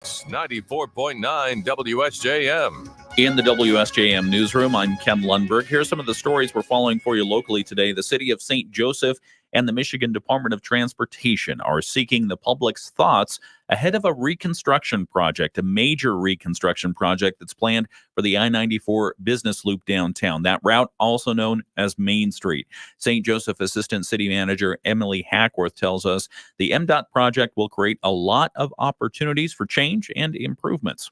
94.9 WSJM. In the WSJM newsroom, I'm Ken Lundberg. Here's some of the stories we're following for you locally today. The city of St. Joseph and the Michigan Department of Transportation are seeking the public's thoughts ahead of a reconstruction project, a major reconstruction project that's planned for the I-94 business loop downtown. That route, also known as Main Street. St. Joseph Assistant City Manager Emily Hackworth tells us the MDOT project will create a lot of opportunities for change and improvements.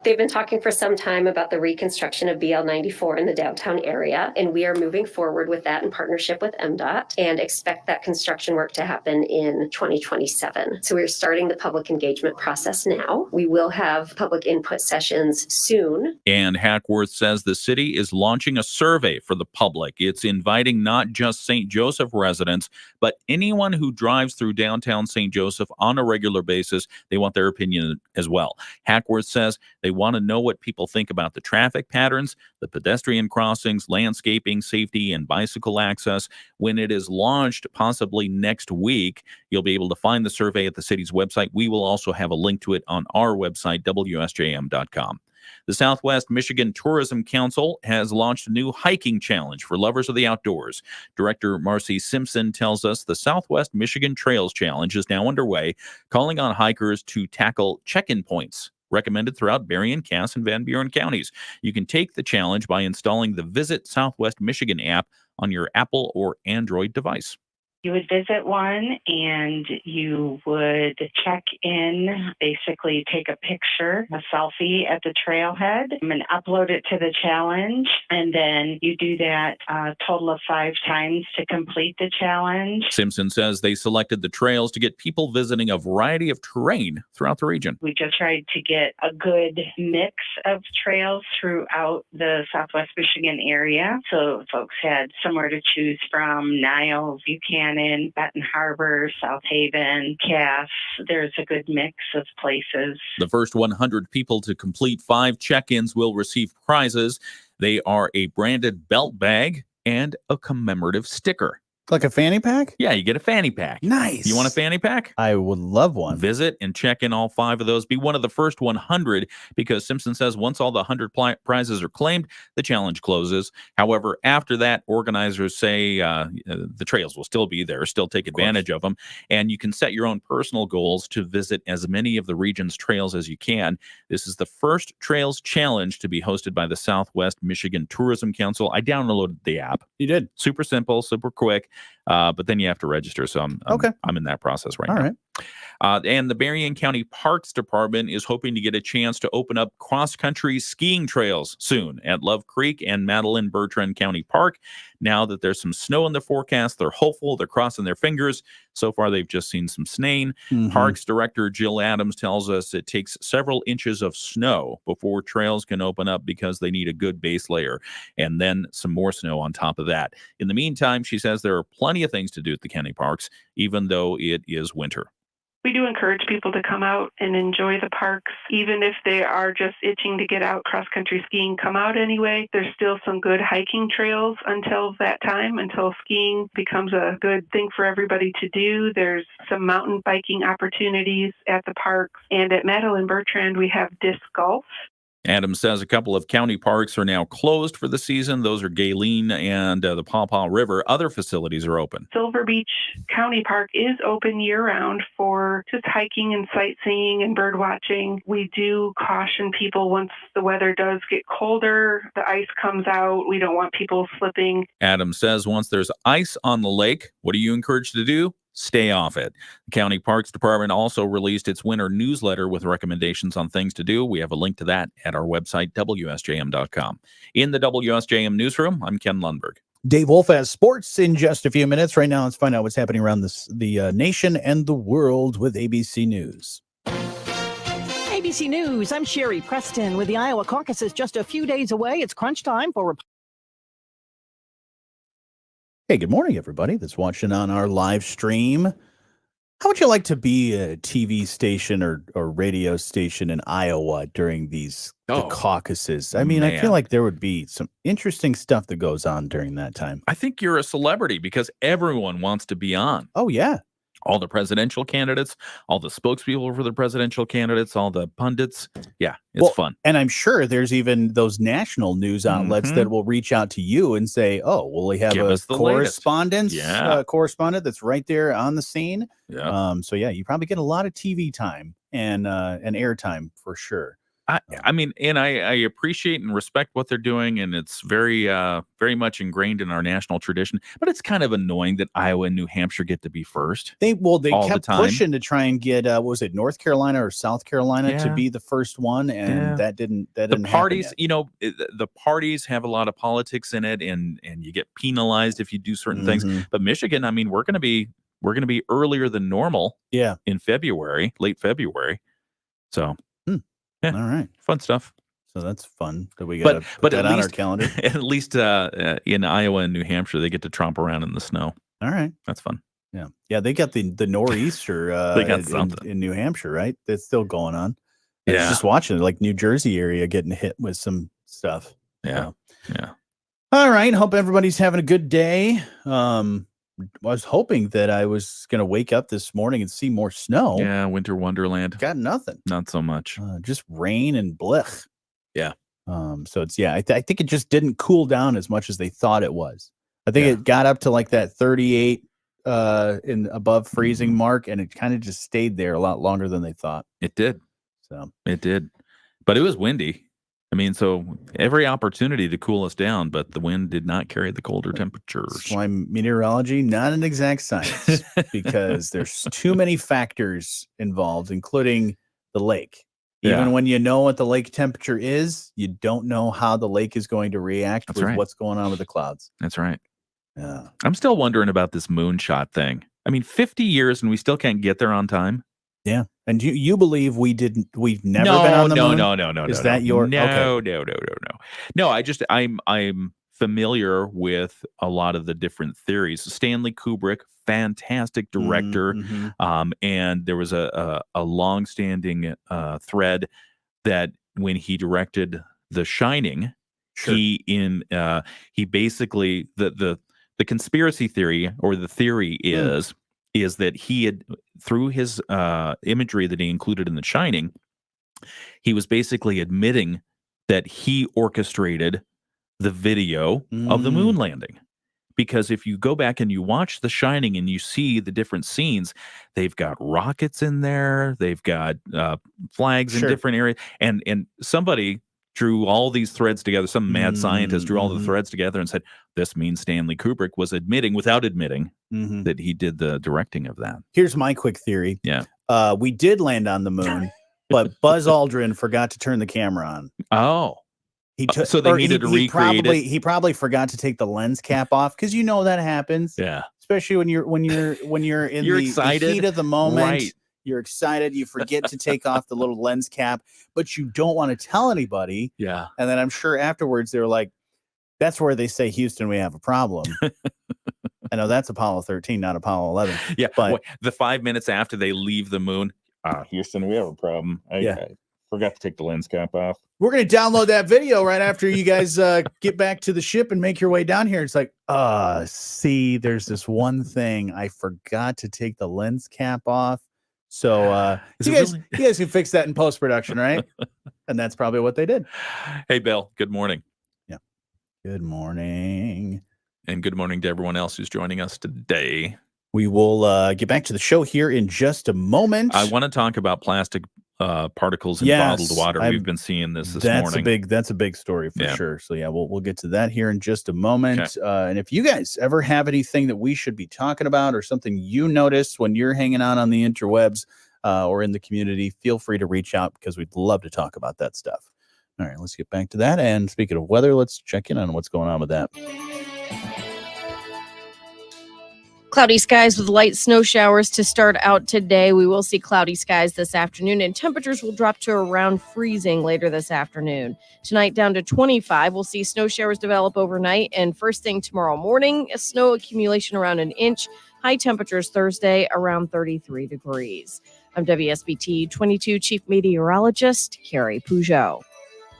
They've been talking for some time about the reconstruction of BL 94 in the downtown area, and we are moving forward with that in partnership with MDOT and expect that construction work to happen in 2027. So we're starting the public engagement process now. We will have public input sessions soon. And Hackworth says the city is launching a survey for the public. It's inviting not just St. Joseph residents, but anyone who drives through downtown St. Joseph on a regular basis. They want their opinion as well. Hackworth says they want to know what people think about the traffic patterns, the pedestrian crossings, landscaping, safety, and bicycle access. When it is launched, possibly next week, you'll be able to find the survey at the city's website. We will also have a link to it on our website, WSJM.com. The Southwest Michigan Tourism Council has launched a new hiking challenge for lovers of the outdoors. Director Marcy Simpson tells us the Southwest Michigan Trails Challenge is now underway, calling on hikers to tackle check-in points recommended throughout Berrien, Cass, and Van Buren counties. You can take the challenge by installing the Visit Southwest Michigan app on your Apple or Android device. You would visit one and you would check in, basically take a picture, a selfie at the trailhead, and upload it to the challenge. And then you do that a total of 5 times to complete the challenge. Simpson says they selected the trails to get people visiting a variety of terrain throughout the region. We just tried to get a good mix of trails throughout the Southwest Michigan area. So folks had somewhere to choose from: Niles, Buchanan, Benton Harbor, South Haven, Cass. There's a good mix of places. The first 100 people to complete 5 check-ins will receive prizes. They are a branded belt bag and a commemorative sticker. Like a fanny pack? Yeah, you get a fanny pack. Nice. You want a fanny pack? I would love one. Visit and check in all 5 of those. Be one of the first 100, because Simpson says once all the 100 prizes are claimed, the challenge closes. However, after that, organizers say the trails will still be there, still take advantage of them, and you can set your own personal goals to visit as many of the region's trails as you can. This is the first Trails Challenge to be hosted by the Southwest Michigan Tourism Council. I downloaded the app. You did? Super simple, super quick. But then you have to register. So I'm in that process right now. All right. And the Berrien County Parks Department is hoping to get a chance to open up cross-country skiing trails soon at Love Creek and Madeline Bertrand County Park. Now that there's some snow in the forecast, they're hopeful. They're crossing their fingers. So far, they've just seen some snowing. Parks Director Jill Adams tells us it takes several inches of snow before trails can open up because they need a good base layer and then some more snow on top of that. In the meantime, she says there are plenty of things to do at the county parks, even though it is winter. We do encourage people to come out and enjoy the parks, even if they are just itching to get out cross-country skiing. Come out anyway. There's still some good hiking trails until that time, until skiing becomes a good thing for everybody to do. There's some mountain biking opportunities at the parks. And at Madeline Bertrand, we have disc golf. Adams says a couple of county parks are now closed for the season. Those are Galen and the Paw Paw River. Other facilities are open. Silver Beach County Park is open year-round for just hiking and sightseeing and bird watching. We do caution people once the weather does get colder, the ice comes out. We don't want people slipping. Adams says once there's ice on the lake, what are you encouraged to do? Stay off it. The County Parks Department also released its winter newsletter with recommendations on things to do. We have a link to that at our website, WSJM.com. In the WSJM newsroom, I'm Ken Lundberg. Dave Wolf has sports in just a few minutes. Right now, let's find out what's happening around the nation and the world with ABC News. ABC News, I'm Sherry Preston. With the Iowa caucuses just a few days away, it's crunch time for Hey, good morning, everybody that's watching on our live stream. How would you like to be a TV station or radio station in Iowa during the caucuses? I mean, I feel like there would be some interesting stuff that goes on during that time. I think you're a celebrity because everyone wants to be on. Oh, yeah. all the presidential candidates, all the spokespeople for the presidential candidates, all the pundits. Yeah, it's fun. And I'm sure there's even those national news outlets that will reach out to you and say, oh, well, we have a correspondent that's right there on the scene. Yeah. So, yeah, you probably get a lot of TV time and airtime for sure. I mean, and I appreciate and respect what they're doing, and it's very, very much ingrained in our national tradition. But it's kind of annoying that Iowa and New Hampshire get to be first. They kept pushing to try and get what was it, North Carolina or South Carolina to be the first one, and that didn't. The parties, the parties have a lot of politics in it, and you get penalized if you do certain things. But Michigan, I mean, we're going to be earlier than normal. Yeah, in February, late February. So. Yeah. All right. Fun stuff. So that's fun that we got to put that on our calendar. At least in Iowa and New Hampshire, they get to tromp around in the snow. All right. That's fun. Yeah. Yeah. They got the nor'easter they got something in New Hampshire, right? That's still going on. I Yeah. was just watching it, like New Jersey area getting hit with some stuff. Yeah. So. Yeah. All right. Hope everybody's having a good day. I was hoping that I was going to wake up this morning and see more snow. Yeah, winter wonderland. Got nothing. Not so much. Just rain and blech. Yeah. So it's I think it just didn't cool down as much as they thought it was. I think it got up to like that 38 in above freezing mark, and it kind of just stayed there a lot longer than they thought. It did. So it did, but it was windy. I mean, so every opportunity to cool us down, but the wind did not carry the colder temperatures. That's why meteorology, not an exact science, because there's too many factors involved, including the lake. Even when you know what the lake temperature is, you don't know how the lake is going to react with what's going on with the clouds. That's right. Yeah. I'm still wondering about this moonshot thing. I mean, 50 years and we still can't get there on time. Yeah. And you believe we've never been on the moon? No. Is that your No. No, I'm familiar with a lot of the different theories. Stanley Kubrick, fantastic director. And there was a long-standing thread that when he directed The Shining, he basically the conspiracy theory, or the theory is that he had, through his imagery that he included in The Shining, he was basically admitting that he orchestrated the video of the moon landing. Because if you go back and you watch The Shining and you see the different scenes, they've got rockets in there, they've got flags in different areas, and somebody drew all these threads together. Some mad scientist drew all the threads together and said, this means Stanley Kubrick was admitting, without admitting, that he did the directing of that. Here's my quick theory. Yeah. We did land on the moon, but Buzz Aldrin forgot to turn the camera on. Oh. So they needed to recreate it. He probably forgot to take the lens cap off, because that happens. Yeah. Especially when you're in the heat of the moment. Right. You're excited. You forget to take off the little lens cap, but you don't want to tell anybody. Yeah. And then I'm sure afterwards they're like, that's where they say, Houston, we have a problem. I know that's Apollo 13, not Apollo 11. Yeah. But the 5 minutes after they leave the moon, Houston, we have a problem. I forgot to take the lens cap off. We're going to download that video right after you guys get back to the ship and make your way down here. It's like, see, there's this one thing. I forgot to take the lens cap off. So you guys can fix that in post-production, right? And that's probably what they did. Hey, Bill, good morning. Yeah. Good morning. And good morning to everyone else who's joining us today. We will get back to the show here in just a moment. I want to talk about plastic particles in bottled water. We've been seeing this morning. That's a big story for sure. So we'll get to that here in just a moment. Okay. And if you guys ever have anything that we should be talking about, or something you notice when you're hanging out on the interwebs or in the community, feel free to reach out, because we'd love to talk about that stuff. All right, let's get back to that. And speaking of weather, let's check in on what's going on with that. Cloudy skies with light snow showers to start out today. We will see cloudy skies this afternoon, and temperatures will drop to around freezing later this afternoon. Tonight down to 25. We'll see snow showers develop overnight, and first thing tomorrow morning, a snow accumulation around an inch. High temperatures Thursday around 33 degrees. I'm WSBT 22 Chief Meteorologist Carrie Peugeot.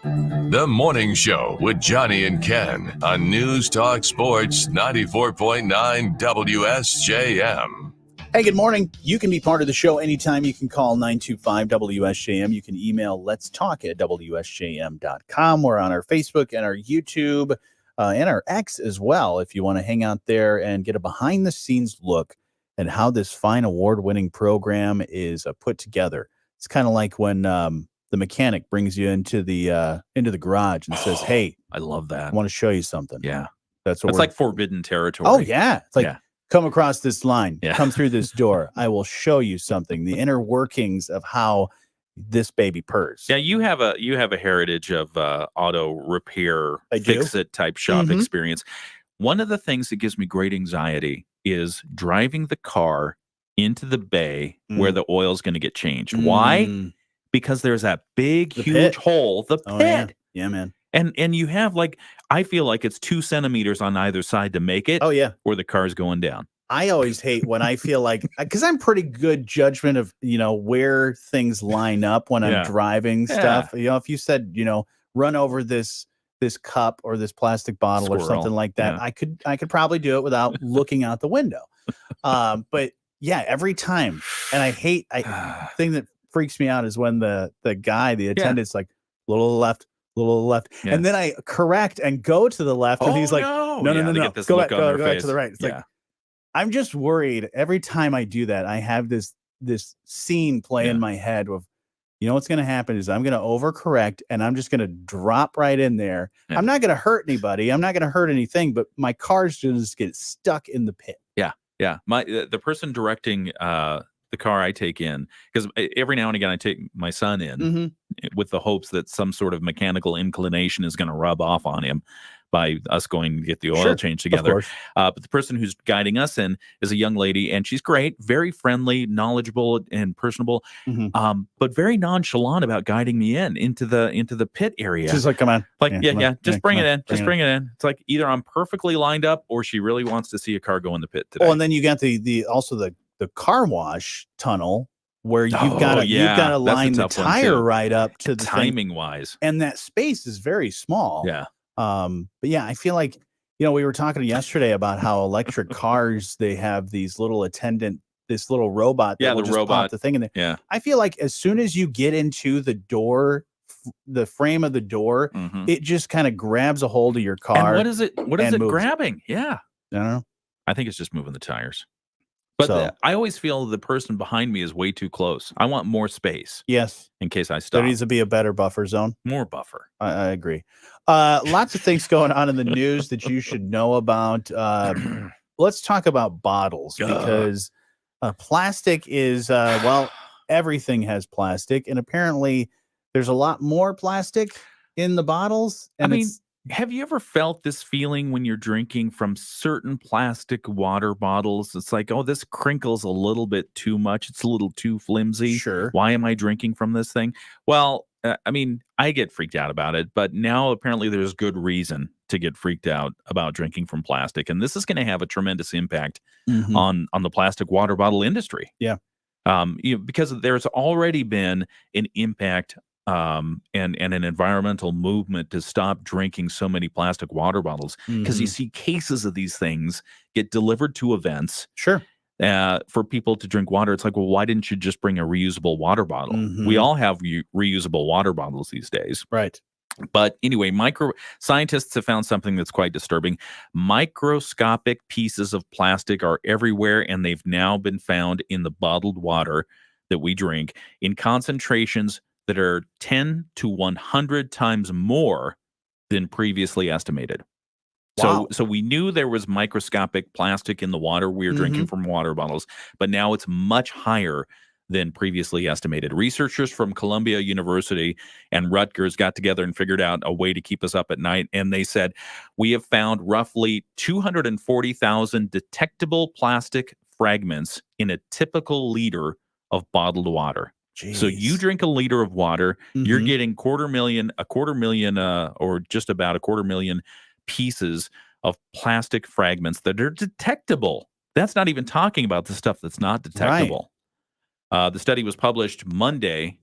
The Morning Show with Jonny and Ken on News Talk Sports 94.9 WSJM. Hey, good morning. You can be part of the show anytime. You can call 925-WSJM. You can email let's talk at WSJM.com. We're on our Facebook and our YouTube and our X as well. If you want to hang out there and get a behind-the-scenes look at how this fine award-winning program is put together. It's kind of like when the mechanic brings you into the garage and says, "Hey, I love that. I want to show you something." Yeah. That's like forbidden territory. Oh, yeah. It's like, yeah. Come across this line, Yeah. come through this door. I will show you something, the inner workings of how this baby purrs. Yeah, you have a heritage of auto repair, fix-it type shop experience. One of the things that gives me great anxiety is driving the car into the bay where the oil's going to get changed. Why? Because there's that big, huge hole, the pit. Yeah, man. And you have I feel like it's 2 centimeters on either side to make it. Oh, yeah. Or the car's going down. I always hate when I feel like, because I'm pretty good judgment of, where things line up when I'm driving stuff. If you said, run over this cup or this plastic bottle or something like that, I could probably do it without looking out the window. But yeah, every time. And I thing that freaks me out is when the attendant's like, little left. Yeah. And then I correct and go to the left, and he's like, no. Go back to the right. It's like, I'm just worried every time I do that. I have this scene play in my head of, what's going to happen is I'm going to overcorrect and I'm just going to drop right in there. Yeah. I'm not going to hurt anybody. I'm not going to hurt anything, but my car's just get stuck in the pit. Yeah. Yeah. The person directing the car I take in, because every now and again I take my son in with the hopes that some sort of mechanical inclination is going to rub off on him by us going to get the oil changed together. But the person who's guiding us in is a young lady, and she's great, very friendly, knowledgeable, and personable, but very nonchalant about guiding me into the pit area. She's like, come on. Just bring it in. Just bring it in. It's like either I'm perfectly lined up or she really wants to see a car go in the pit today. Oh, and then you got the car wash tunnel where you've got to line the tire right up to the timing wise, and that space is very small. Yeah. But yeah, I feel like, we were talking yesterday about how electric cars, they have this little robot that will just pop the thing in there. Yeah. I feel like as soon as you get into the door, the frame of the door, it just kind of grabs a hold of your car. And what is it grabbing? Yeah. I don't know. I think it's just moving the tires. But I always feel the person behind me is way too close. I want more space. Yes. In case I stop. There needs to be a better buffer zone. More buffer. I agree. Lots of things going on in the news that you should know about. Let's talk about bottles because plastic is, everything has plastic. And apparently there's a lot more plastic in the bottles. And have you ever felt this feeling when you're drinking from certain plastic water bottles? It's like, oh, this crinkles a little bit too much. It's a little too flimsy. Sure. Why am I drinking from this thing? Well, I get freaked out about it, but now apparently there's good reason to get freaked out about drinking from plastic. And this is going to have a tremendous impact on the plastic water bottle industry. Yeah. Because there's already been an impact and an environmental movement to stop drinking so many plastic water bottles, because you see cases of these things get delivered to events. Sure. For people to drink water. It's like, well, why didn't you just bring a reusable water bottle? We all have reusable water bottles these days. Right. But anyway, scientists have found something that's quite disturbing. Microscopic pieces of plastic are everywhere, and they've now been found in the bottled water that we drink in concentrations that are 10 to 100 times more than previously estimated. Wow. So we knew there was microscopic plastic in the water we were drinking from water bottles, but now it's much higher than previously estimated. Researchers from Columbia University and Rutgers got together and figured out a way to keep us up at night. And they said, we have found roughly 240,000 detectable plastic fragments in a typical liter of bottled water. Jeez. So you drink a liter of water, you're getting or just about a 250,000 pieces of plastic fragments that are detectable. That's not even talking about the stuff that's not detectable. Right. The study was published Monday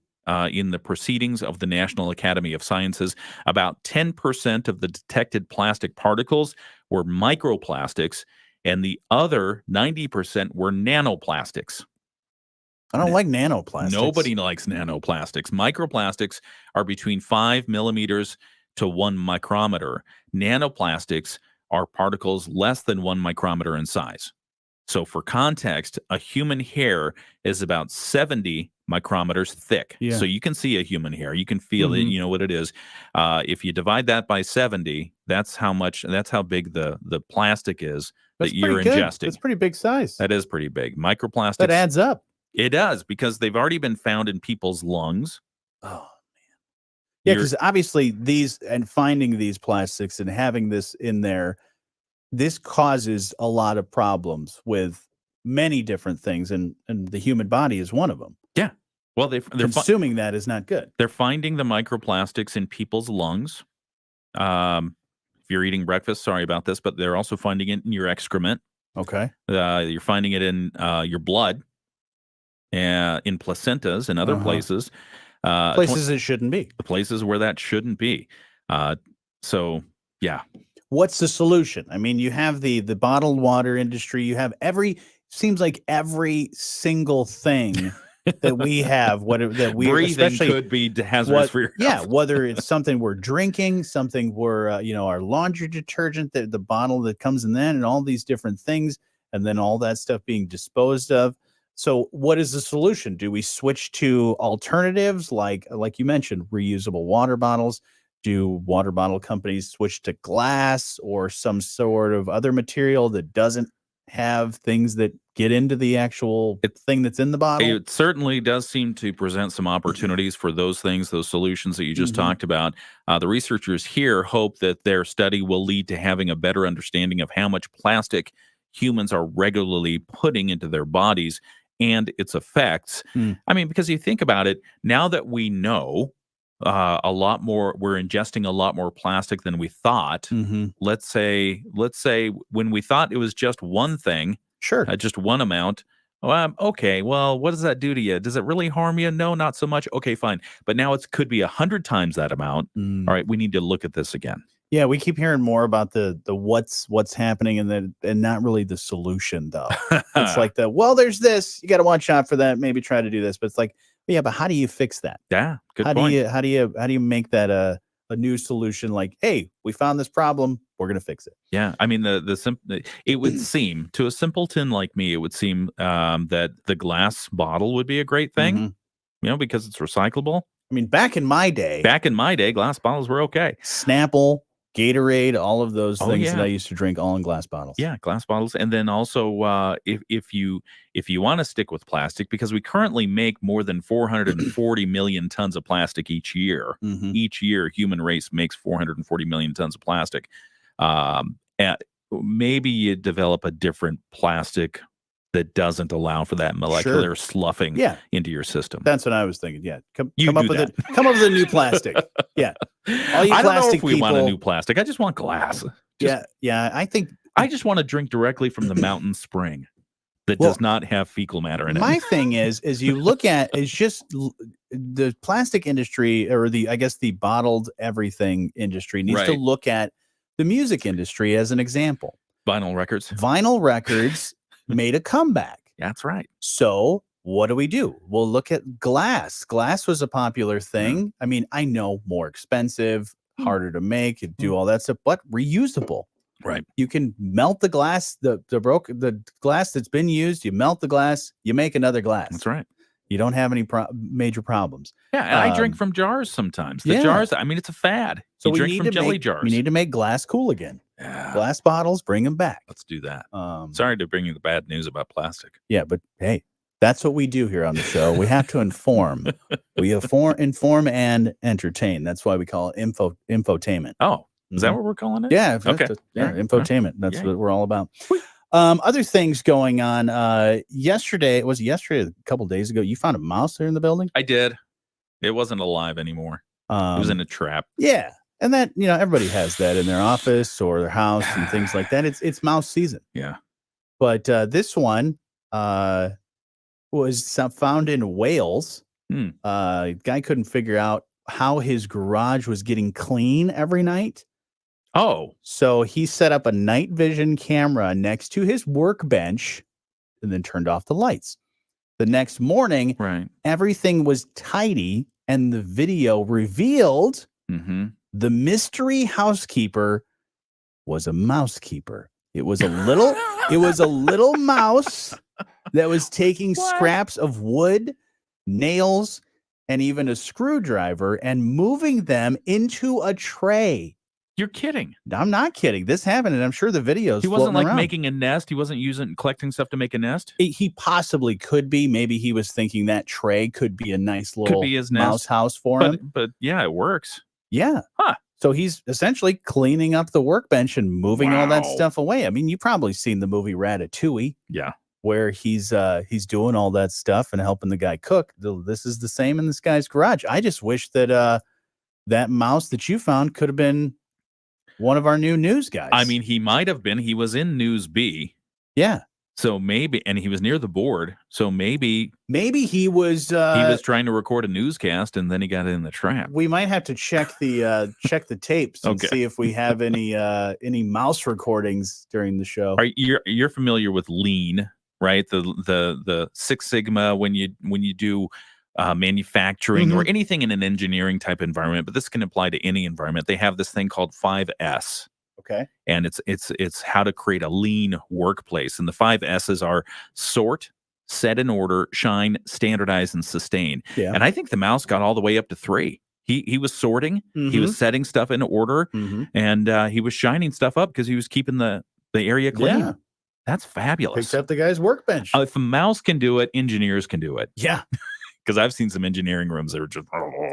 in the Proceedings of the National Academy of Sciences. About 10% of the detected plastic particles were microplastics, and the other 90% were nanoplastics. I don't like nanoplastics. Nobody likes nanoplastics. Microplastics are between 5 millimeters to 1 micrometer. Nanoplastics are particles less than 1 micrometer in size. So for context, a human hair is about 70 micrometers thick. Yeah. So you can see a human hair. You can feel it. Mhm. You know what it is. If you divide that by 70, that's how big the plastic is That's that you're pretty good. ingesting. That's pretty big size. That is pretty big. Microplastics. That adds up. It does, because they've already been found in people's lungs. Oh, man. Yeah, You're- because obviously finding these plastics and having this in there, this causes a lot of problems with many different things, and the human body is one of them. Yeah. Well, they're Consuming that is not good. they're finding the microplastics in people's lungs. If you're eating breakfast, sorry about this, but they're also finding it in your excrement. Okay. You're finding it in your blood, in placentas and other places. Places it shouldn't be. The places where that shouldn't be. So, yeah. What's the solution? I mean, you have the bottled water industry. You have seems like every single thing that we have, Breathing especially could be hazardous for your health. whether it's something we're drinking, something we're our laundry detergent, the bottle that comes in then, and all these different things, and then all that stuff being disposed of. So what is the solution? Do we switch to alternatives like you mentioned, reusable water bottles? Do water bottle companies switch to glass or some sort of other material that doesn't have things that get into the actual thing that's in the bottle? It certainly does seem to present some opportunities for those things, those solutions that you just talked about. The researchers here hope that their study will lead to having a better understanding of how much plastic humans are regularly putting into their bodies and its effects. I mean, because you think about it, now that we know a lot more, we're ingesting a lot more plastic than we thought. Let's say when we thought it was just one thing, sure, just one amount. Okay, well, what does that do to you? Does it really harm you? No, not so much. Okay, fine. But now it could be 100 times that amount. All right, we need to look at this again. Yeah, we keep hearing more about the what's happening and not really the solution though. It's like there's this, you got to watch out for that. Maybe try to do this, but it's like, yeah, but how do you fix that? Yeah, good point. How do you make that a new solution? Like, hey, we found this problem, we're gonna fix it. Yeah, I mean it would seem to a simpleton like me, it would seem that the glass bottle would be a great thing, because it's recyclable. I mean, back in my day, glass bottles were okay. Snapple, Gatorade, all of those things that I yeah. used to drink, all in glass bottles. Yeah, glass bottles, and then also if you want to stick with plastic, because we currently make more than 440 million tons of plastic each year. Each year, human race makes 440 million tons of plastic. And maybe you develop a different plastic that doesn't allow for that molecular sloughing into your system. That's what I was thinking. Yeah, come up do with a new plastic. Yeah, all you I don't know plastic if we people, want a new plastic. I just want glass. Yeah. I think I just want to drink directly from the mountain spring that does not have fecal matter in it. My thing is you look at it's just the plastic industry, or the bottled everything industry needs to look at the music industry as an example. Vinyl records. Made a comeback. That's right. So what do? We'll look at glass. Glass was a popular thing. I mean, I know more expensive, harder to make, do all that stuff, but reusable. Right. You can melt the glass, the glass that's been used, you melt the glass, you make another glass. That's right. You don't have any major problems. Yeah, and I drink from jars sometimes. The jars, I mean, it's a fad. So you drink from jelly jars. We need to make glass cool again. Yeah. Glass bottles, bring them back. Let's do that. Sorry to bring you the bad news about plastic. Yeah, but hey, that's what we do here on the show. We have to inform. We inform and entertain. That's why we call it infotainment. Oh, is that what we're calling it? Yeah. Okay. Infotainment. That's what we're all about. Other things going on. Yesterday, a couple days ago, you found a mouse there in the building? I did. It wasn't alive anymore. It was in a trap. Yeah. And that, everybody has that in their office or their house and things like that. It's mouse season. Yeah. But this one was found in Wales. Guy couldn't figure out how his garage was getting clean every night. Oh, So he set up a night vision camera next to his workbench and then turned off the lights. The next morning, right. everything was tidy, and the video revealed Mm-hmm. the mystery housekeeper was a mousekeeper. It was a little mouse that was taking scraps of wood, nails, and even a screwdriver and moving them into a tray. You're kidding. I'm not kidding. This happened, and I'm sure the video's He wasn't floating like around. making a nest. He wasn't collecting stuff to make a nest. He possibly could be. Maybe he was thinking that tray could be a nice little be his mouse nest. house for him. But yeah, it works. Yeah. Huh. So he's essentially cleaning up the workbench and moving all that Wow. stuff away. I mean, you've probably seen the movie Ratatouille. Yeah. Where he's doing all that stuff and helping the guy cook. This is the same in this guy's garage. I just wish that that mouse that you found could have been one of our new news guys. I mean, he might have been. He was in News B. Yeah. So maybe, and he was near the board. So maybe he was trying to record a newscast, and then he got in the trap. We might have to check the tapes and see if we have any mouse recordings during the show. You're familiar with Lean, right? The Six Sigma when you do manufacturing or anything in an engineering type environment, but this can apply to any environment. They have this thing called 5S. Okay. And it's how to create a lean workplace. And the 5 S's are sort, set in order, shine, standardize, and sustain. Yeah. And I think the mouse got all the way up to 3. He was sorting, he was setting stuff in order, and he was shining stuff up because he was keeping the area clean. Yeah. That's fabulous. Picked up the guy's workbench. If a mouse can do it, engineers can do it. Yeah. Because I've seen some engineering rooms that are just.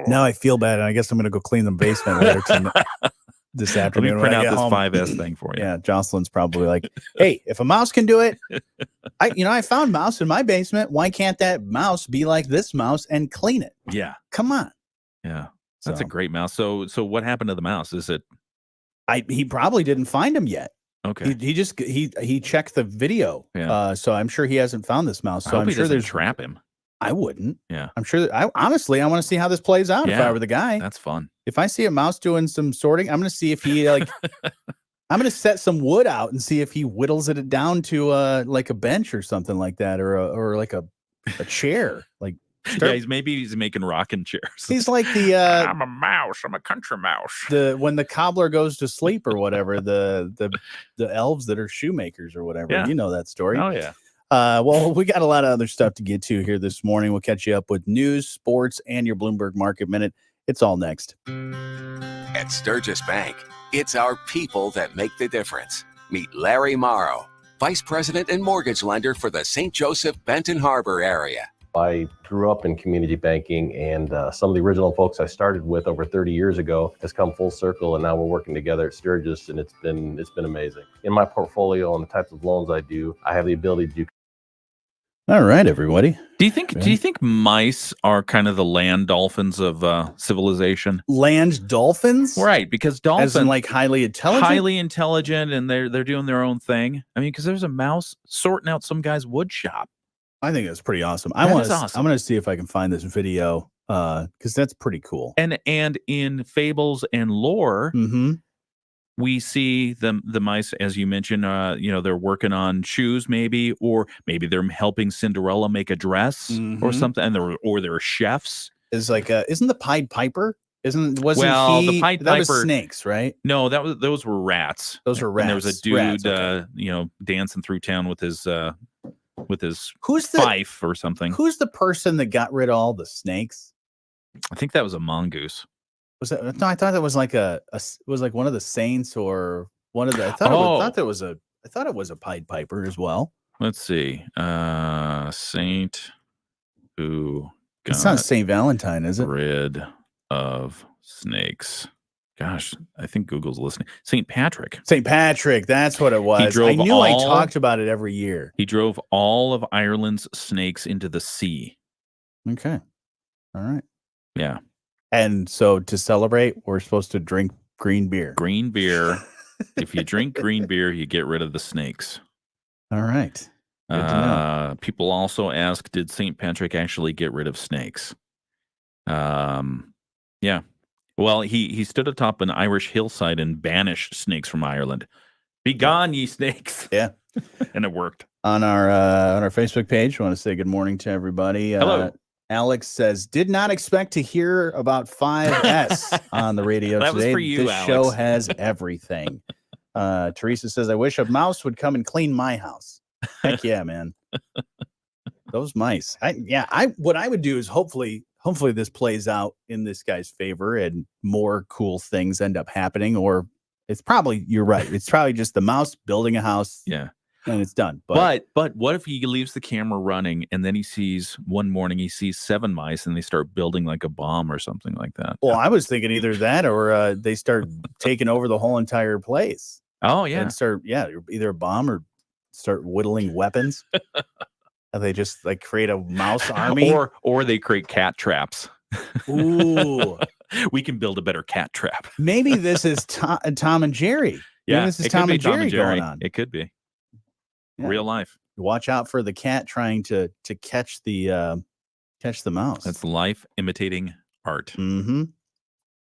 Now I feel bad, and I guess I'm going to go clean the basement later this afternoon. Let me print when I out get this home. 5S thing for you. Yeah, Jocelyn's probably like, "Hey, if a mouse can do it, I found mouse in my basement. Why can't that mouse be like this mouse and clean it? Yeah. Come on." Yeah, that's a great mouse. So what happened to the mouse? Is it? He probably didn't find him yet. Okay. He checked the video. Yeah. So I'm sure he hasn't found this mouse. So I hope I'm he sure doesn't there's trap him. I wouldn't. Yeah. I'm sure that honestly I want to see how this plays out if I were the guy. That's fun. If I see a mouse doing some sorting, I'm going to see if he I'm going to set some wood out and see if he whittles it down to like a bench or something like that, or like a chair. Like he's making rocking chairs. He's like the I'm a mouse. I'm a country mouse. When the cobbler goes to sleep or whatever, the elves that are shoemakers or whatever. Yeah. You know that story. Oh yeah. Well, we got a lot of other stuff to get to here this morning. We'll catch you up with news, sports, and your Bloomberg Market Minute. It's all next. At Sturgis Bank, it's our people that make the difference. Meet Larry Morrow, Vice President and Mortgage Lender for the St. Joseph Benton Harbor area. I grew up in community banking, and some of the original folks I started with over 30 years ago has come full circle, and now we're working together at Sturgis, and it's been amazing. In my portfolio and the types of loans I do, I have the ability to do. All right, everybody. Do you think mice are kind of the land dolphins of civilization? Land dolphins? Right, because dolphins as in like highly intelligent, and they're doing their own thing. I mean, because there's a mouse sorting out some guy's wood shop. I think that's pretty awesome. Awesome. I'm going to see if I can find this video because that's pretty cool. And in fables and lore, we see the mice, as you mentioned. They're working on shoes, or maybe they're helping Cinderella make a dress or something. And they're chefs. Is like isn't the Pied Piper? The Pied that was Piper snakes, right? No, those were rats. Those were rats. And there was a dude, rats, okay. Dancing through town with his who's the fife or something. Who's the person that got rid of all the snakes? I think that was a mongoose. Was that? No, I thought that was like was like one of the saints or one of the. I thought it was a Pied Piper as well. Let's see. Saint who got it's not Saint Valentine, is it? Rid of snakes. Gosh, I think Google's listening. St. Patrick. St. Patrick, that's what it was. I knew I talked about it every year. He drove all of Ireland's snakes into the sea. Okay. All right. Yeah. And so to celebrate, we're supposed to drink green beer. Green beer. If you drink green beer, you get rid of the snakes. All right. Good to know. People also ask, did St. Patrick actually get rid of snakes? Yeah. Well, he stood atop an Irish hillside and banished snakes from Ireland. Be gone, ye snakes. Yeah. And it worked. On our Facebook page, I want to say good morning to everybody. Hello. Alex says, did not expect to hear about 5S on the radio That today. was for you, this Alex. show has everything. Teresa says, I wish a mouse would come and clean my house. Heck yeah, man. Those mice. What I would do is hopefully this plays out in this guy's favor and more cool things end up happening. Or it's probably, you're right. It's probably just the mouse building a house. Yeah. And it's done. But what if he leaves the camera running and then one morning he sees 7 mice and they start building like a bomb or something like that? Well, I was thinking either that or they start taking over the whole entire place. Oh, yeah. And either a bomb or start whittling weapons. And they just like create a mouse army. Or they create cat traps. Ooh. We can build a better cat trap. Maybe this is Tom and Jerry. Yeah, maybe this is Tom and Jerry going on. It could be. Yeah. Real life. Watch out for the cat trying to catch the mouse. That's life imitating art. Mm-hmm.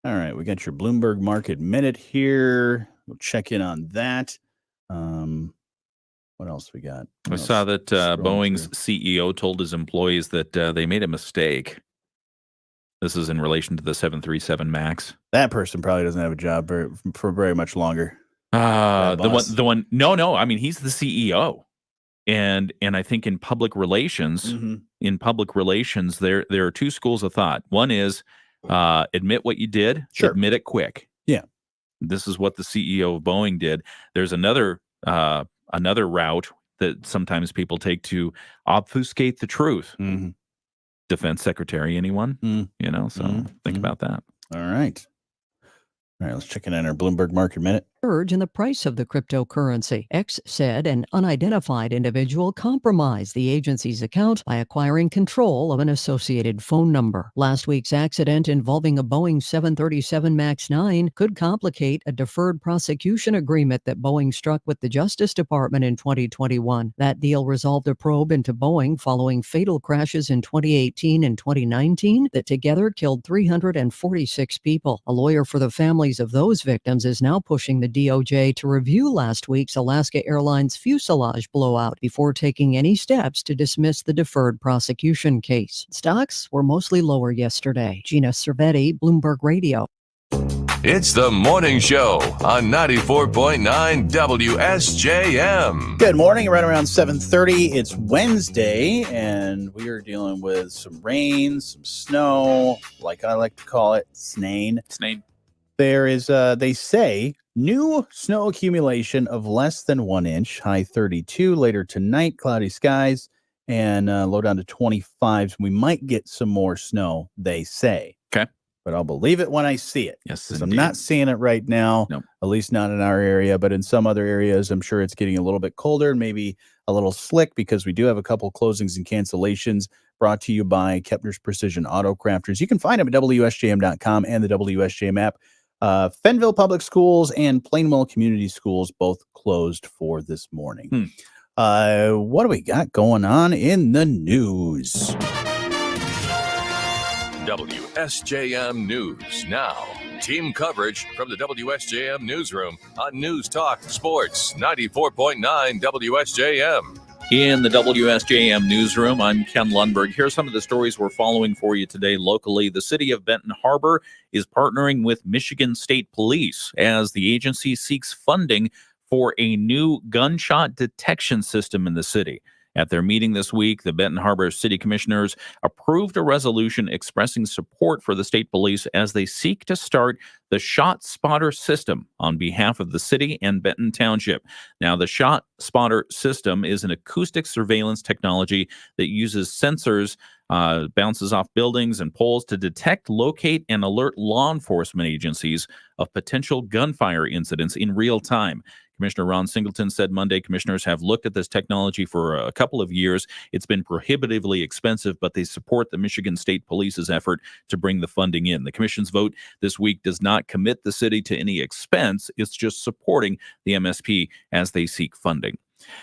All right, we got your Bloomberg Market Minute here. We'll check in on that. What else we got? I saw that Boeing's CEO told his employees that they made a mistake. This is in relation to the 737 MAX. That person probably doesn't have a job for very much longer. The one. No. I mean, he's the CEO, and I think in public relations, there are 2 schools of thought. One is admit what you did, admit it quick. Yeah, this is what the CEO of Boeing did. There's another route that sometimes people take to obfuscate the truth. Mm-hmm. Defense Secretary, anyone? So think about that. All right. All right, let's check in on our Bloomberg Market Minute. Surge in the price of the cryptocurrency. X said an unidentified individual compromised the agency's account by acquiring control of an associated phone number. Last week's accident involving a Boeing 737 MAX 9 could complicate a deferred prosecution agreement that Boeing struck with the Justice Department in 2021. That deal resolved a probe into Boeing following fatal crashes in 2018 and 2019 that together killed 346 people. A lawyer for the families of those victims is now pushing the DOJ to review last week's Alaska Airlines fuselage blowout before taking any steps to dismiss the deferred prosecution case. Stocks were mostly lower yesterday. Gina Cervetti, Bloomberg Radio. It's the morning show on 94.9 WSJM. Good morning. Right around 7:30. It's Wednesday, and we are dealing with some rain, some snow, like I like to call it, snain. There is, they say, new snow accumulation of less than 1 inch, high 32. Later tonight, cloudy skies, and low down to 25. We might get some more snow, they say. Okay. But I'll believe it when I see it. Yes, I'm not seeing it right now, at least not in our area. But in some other areas, I'm sure it's getting a little bit colder and maybe a little slick because we do have a couple closings and cancellations brought to you by Kepner's Precision Auto Crafters. You can find them at WSJM.com and the WSJM app. Fenville Public Schools and Plainwell Community Schools both closed for this morning. What do we got going on in the news? WSJM News now. Team coverage from the WSJM Newsroom on News Talk Sports 94.9 WSJM. In the WSJM Newsroom, I'm Ken Lundberg. Here are some of the stories we're following for you today locally. The city of Benton Harbor is partnering with Michigan State Police as the agency seeks funding for a new gunshot detection system in the city. At their meeting this week, the Benton Harbor City Commissioners approved a resolution expressing support for the state police as they seek to start the Shot Spotter system on behalf of the city and Benton Township. Now, the Shot Spotter system is an acoustic surveillance technology that uses sensors, bounces off buildings and poles to detect, locate, and alert law enforcement agencies of potential gunfire incidents in real time. Commissioner Ron Singleton said Monday commissioners have looked at this technology for a couple of years. It's been prohibitively expensive, but they support the Michigan State Police's effort to bring the funding in. The commission's vote this week does not commit the city to any expense. It's just supporting the MSP as they seek funding.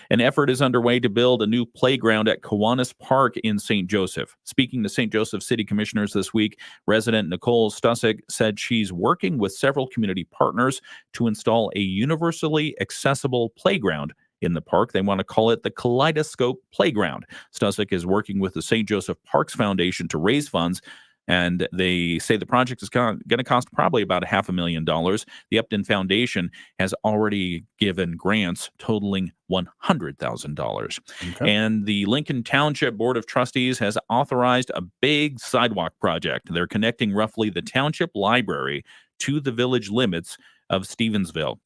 An effort is underway to build a new playground at Kiwanis Park in St. Joseph. Speaking to St. Joseph City Commissioners this week, resident Nicole Stusek said she's working with several community partners to install a universally accessible playground in the park. They want to call it the Kaleidoscope Playground. Stusek is working with the St. Joseph Parks Foundation to raise funds, and they say the project is going to cost probably about $500,000. The Upton Foundation has already given grants totaling $100,000. Okay. And the Lincoln Township Board of Trustees has authorized a big sidewalk project. They're connecting roughly the township library to the village limits of Stevensville.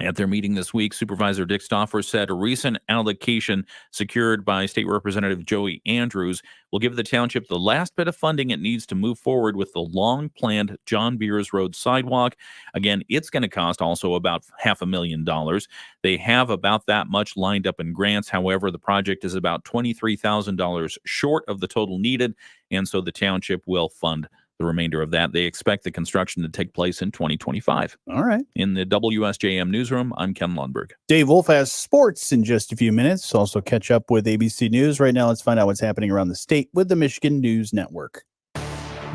At their meeting this week, Supervisor Dick Stauffer said a recent allocation secured by State Representative Joey Andrews will give the township the last bit of funding it needs to move forward with the long-planned John Beers Road sidewalk. Again, it's going to cost also about $500,000. They have about that much lined up in grants. However, the project is about $23,000 short of the total needed, and so the township will fund the remainder of that. They expect the construction to take place in 2025. All right. In the WSJM newsroom, I'm Ken Lundberg. Dave Wolf has sports in just a few minutes. Also catch up with ABC News. Right now, let's find out what's happening around the state with the Michigan News Network.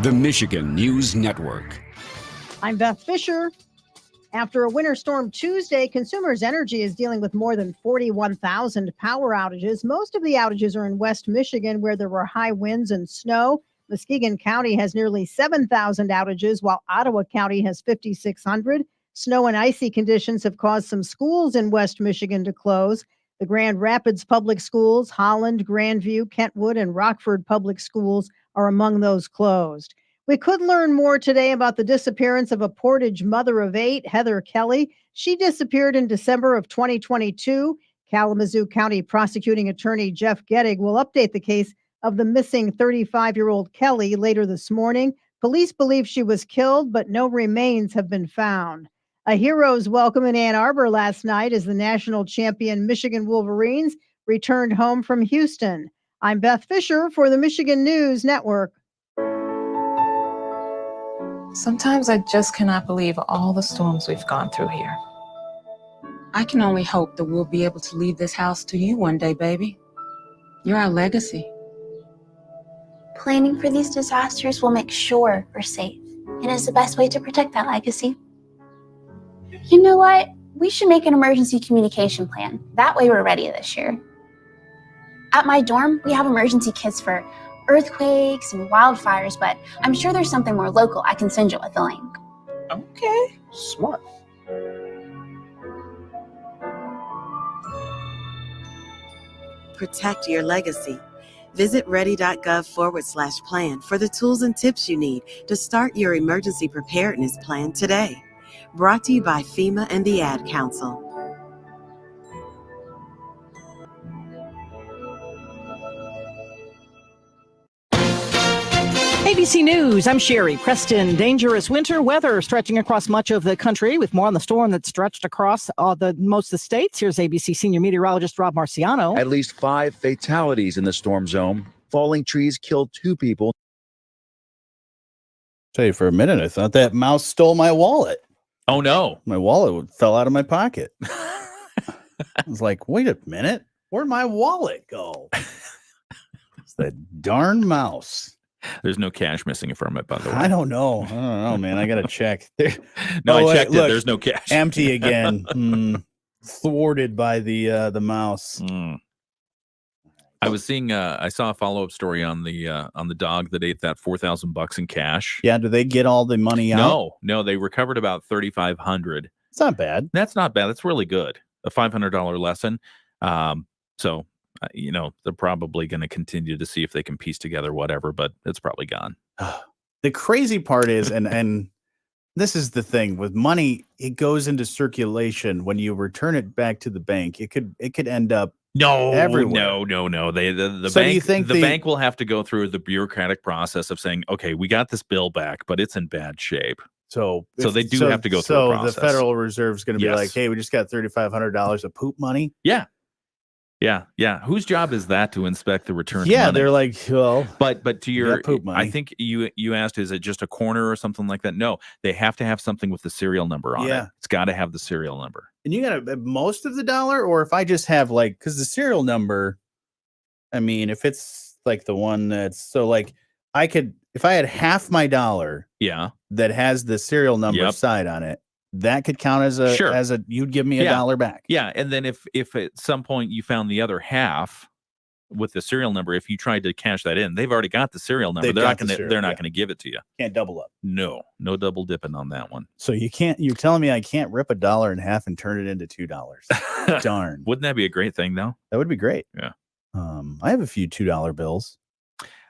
The Michigan News Network. I'm Beth Fisher. After a winter storm Tuesday, Consumers Energy is dealing with more than 41,000 power outages. Most of the outages are in West Michigan, where there were high winds and snow. Muskegon County has nearly 7,000 outages, while Ottawa County has 5,600. Snow and icy conditions have caused some schools in West Michigan to close. The Grand Rapids Public Schools, Holland, Grandview, Kentwood, and Rockford Public Schools are among those closed. We could learn more today about the disappearance of a Portage mother of 8, Heather Kelly. She disappeared in December of 2022. Kalamazoo County Prosecuting Attorney Jeff Gettig will update the case of the missing 35-year-old Kelly later this morning. Police believe she was killed, but no remains have been found. A hero's welcome in Ann Arbor last night as the national champion Michigan Wolverines returned home from Houston. I'm Beth Fisher for the Michigan News Network. Sometimes I just cannot believe all the storms we've gone through here. I can only hope that we'll be able to leave this house to you one day, baby. You're our legacy. Planning for these disasters will make sure we're safe and is the best way to protect that legacy. You know what? We should make an emergency communication plan. That way we're ready this year. At my dorm, we have emergency kits for earthquakes and wildfires, but I'm sure there's something more local I can send you with a link. Okay, smart. Protect your legacy. Visit ready.gov/plan for the tools and tips you need to start your emergency preparedness plan today. Brought to you by FEMA and the Ad Council. ABC News, I'm Sherry Preston. Dangerous winter weather stretching across much of the country with more on the storm that stretched across most of the states. Here's ABC senior meteorologist Rob Marciano. At least 5 fatalities in the storm zone. Falling trees killed 2 people. Tell you, for a minute, I thought that mouse stole my wallet. Oh, no. My wallet fell out of my pocket. I was like, wait a minute. Where'd my wallet go? It's that darn mouse. There's no cash missing from it, by the way. I don't know, man. I got to check. I checked it. There's no cash. Empty again. Thwarted by the mouse. I was seeing. I saw a follow-up story on the dog that ate that $4,000 in cash. Yeah. Do they get all the money out? No. They recovered about $3,500. It's not bad. That's not bad. That's really good. A $500 lesson. So. They're probably going to continue to see if they can piece together whatever, but it's probably gone. The crazy part is, and this is the thing with money, it goes into circulation. When you return it back to the bank, it could end up everywhere. No. The So bank, do you think the bank will have to go through the bureaucratic process of saying, okay, we got this bill back, but it's in bad shape. So they do have to go through a process. So the Federal Reserve is going to be like, hey, we just got $3,500 of poop money. Yeah. Yeah, yeah. Whose job is that to inspect the returned Yeah, money? they're like, well, but to your, poop money. I think you asked, is it just a corner or something like that? No, they have to have something with the serial number on it. It's got to have the serial number. And you got to most of the dollar, or if I just have like, because the serial number, I mean, if it's like the one that's so like, I could, if I had half my dollar, that has the serial number side on it, that could count as a you'd give me a dollar back. Yeah, and then if at some point you found the other half with the serial number, if you tried to cash that in, they've already got the serial number. They're not going to give it to you. Can't double up. No double dipping on that one. So you're telling me I can't rip $1 in half and turn it into $2. Darn. Wouldn't that be a great thing though? That would be great. Yeah. I have a few $2 bills.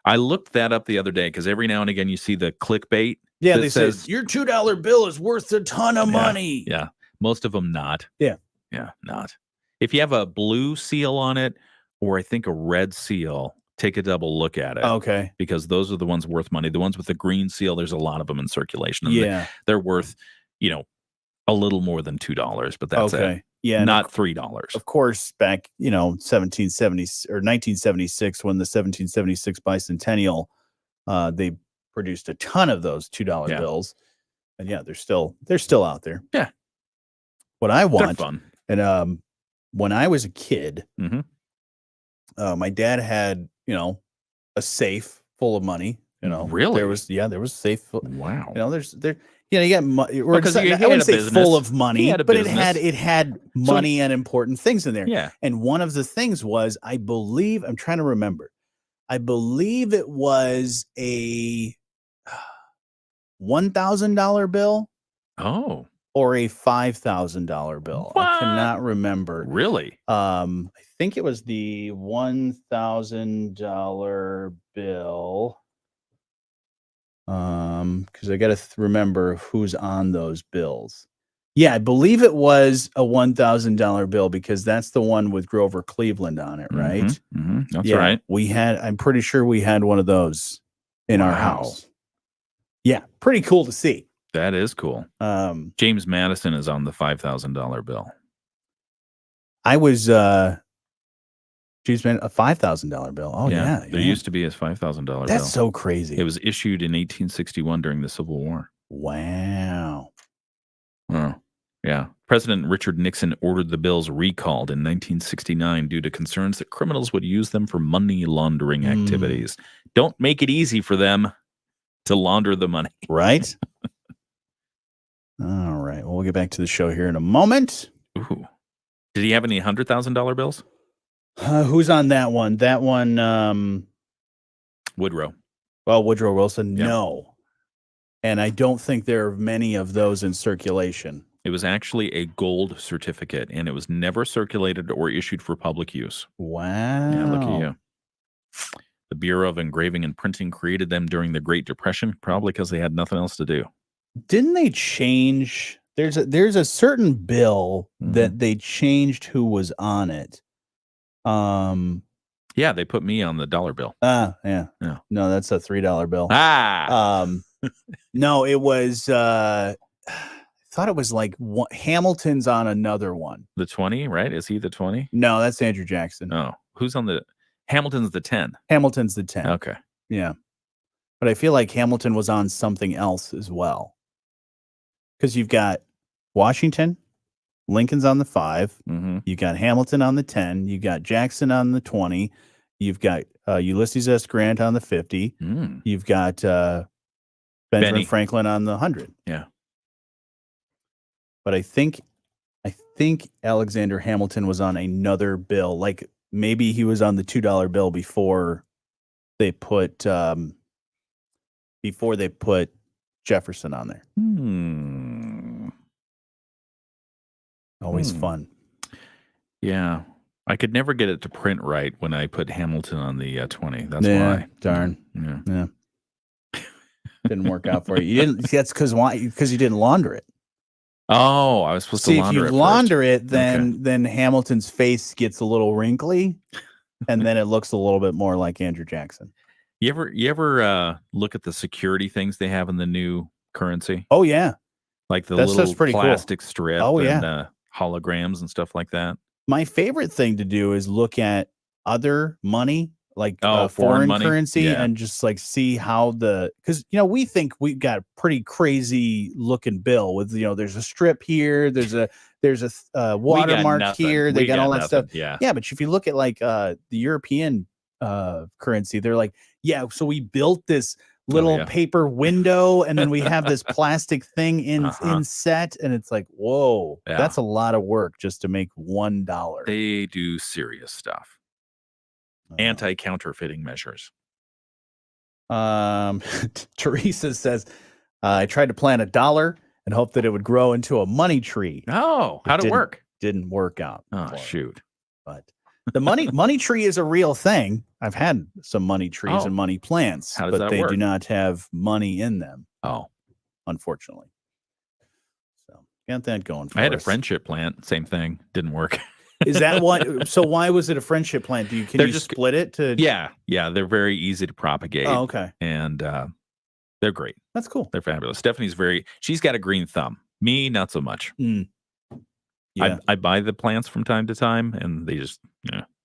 I looked that up the other day because every now and again you see the clickbait. Yeah, they say your $2 bill is worth a ton of money. Yeah. Most of them not. Yeah. Yeah, not. If you have a blue seal on it, or I think a red seal, take a double look at it. Okay. Because those are the ones worth money. The ones with the green seal, there's a lot of them in circulation. And they're worth, a little more than $2, but that's it. Yeah. Not $3. Of course, back, 1770 or 1976, when the 1776 bicentennial, they produced a ton of those $2 bills. And they're still out there. Yeah. What I want, they're fun. And when I was a kid, my dad had, a safe full of money. Really? There was a safe. Wow. You got money. Because I wouldn't say full of money, but it had money and important things in there. Yeah. And one of the things was, I believe, I'm trying to remember, I believe it was a $1,000 bill. Oh. Or a $5,000 bill. What? I cannot remember. Really? I think it was the $1,000 bill. Because I got to remember who's on those bills. Yeah, I believe it was a $1,000 bill because that's the one with Grover Cleveland on it, right? That's right. I'm pretty sure we had one of those in our house. Yeah, pretty cool to see. That is cool. James Madison is on the $5,000 bill. I was James Madison, a $5,000 bill. Oh yeah. There used to be a $5,000 bill. That's so crazy. It was issued in 1861 during the Civil War. Wow. Oh, yeah. President Richard Nixon ordered the bills recalled in 1969 due to concerns that criminals would use them for money laundering activities. Don't make it easy for them to launder the money. Right? All right. Well, we'll get back to the show here in a moment. Ooh. Did he have any $100,000 bills? Who's on that one? That one, Woodrow. Well, Woodrow Wilson, no. And I don't think there are many of those in circulation. It was actually a gold certificate, and it was never circulated or issued for public use. Wow. Yeah, look at you. The Bureau of Engraving and Printing created them during the Great Depression, probably because they had nothing else to do. Didn't they change? There's a certain bill that they changed who was on it. Yeah, they put me on the dollar bill. Yeah. No, that's a $3 bill. No, it was I thought it was like Hamilton's on another one. The 20, right? Is he the 20? No, that's Andrew Jackson. Oh, who's on the Hamilton's the 10. Hamilton's the 10. Okay. Yeah. But I feel like Hamilton was on something else as well. Because you've got Washington, Lincoln's on the 5. You got Hamilton on the 10. You got Jackson on the 20. You've got Ulysses S. Grant on the 50. You've got Benjamin Franklin on the 100. Yeah. But I think Alexander Hamilton was on another bill. Like maybe he was on the $2 bill before they put Jefferson on there. Always fun. Yeah. I could never get it to print right when I put Hamilton on the 20. That's why. Darn. Yeah. Didn't work out for you. You didn't. That's because why? Because you didn't launder it. Oh, I was supposed to launder it. If you launder it, then Hamilton's face gets a little wrinkly, and then it looks a little bit more like Andrew Jackson. You ever look at the security things they have in the new currency? Oh yeah, like the that little stuff's pretty plastic cool. strip. Oh and, holograms and stuff like that. My favorite thing to do is look at other money, like foreign foreign money? currency, Yeah. and just like see how because we think we've got pretty crazy looking bill with there's a strip here, there's a watermark nothing. here, they We got all that nothing. stuff. Yeah. But if you look at like the European currency, they're like, so we built this little paper window, and then we have this plastic thing inset, and it's like, whoa, that's a lot of work just to make $1. They do serious stuff. Anti-counterfeiting measures. Teresa says, I tried to plant $1 and hoped that it would grow into a money tree. Oh, how'd it work? Didn't work out. Oh, shoot. But the money tree is a real thing. I've had some money trees and money plants, How does but that they work? do not have money in them. Oh, unfortunately. So got that going for I had a us. friendship plant. Same thing. Didn't work. Is that what? So why was it a friendship plant? Can you just split it to? Yeah. They're very easy to propagate. Oh, okay. And they're great. That's cool. They're fabulous. She's got a green thumb. Me, not so much. Yeah. I buy the plants from time to time, and they just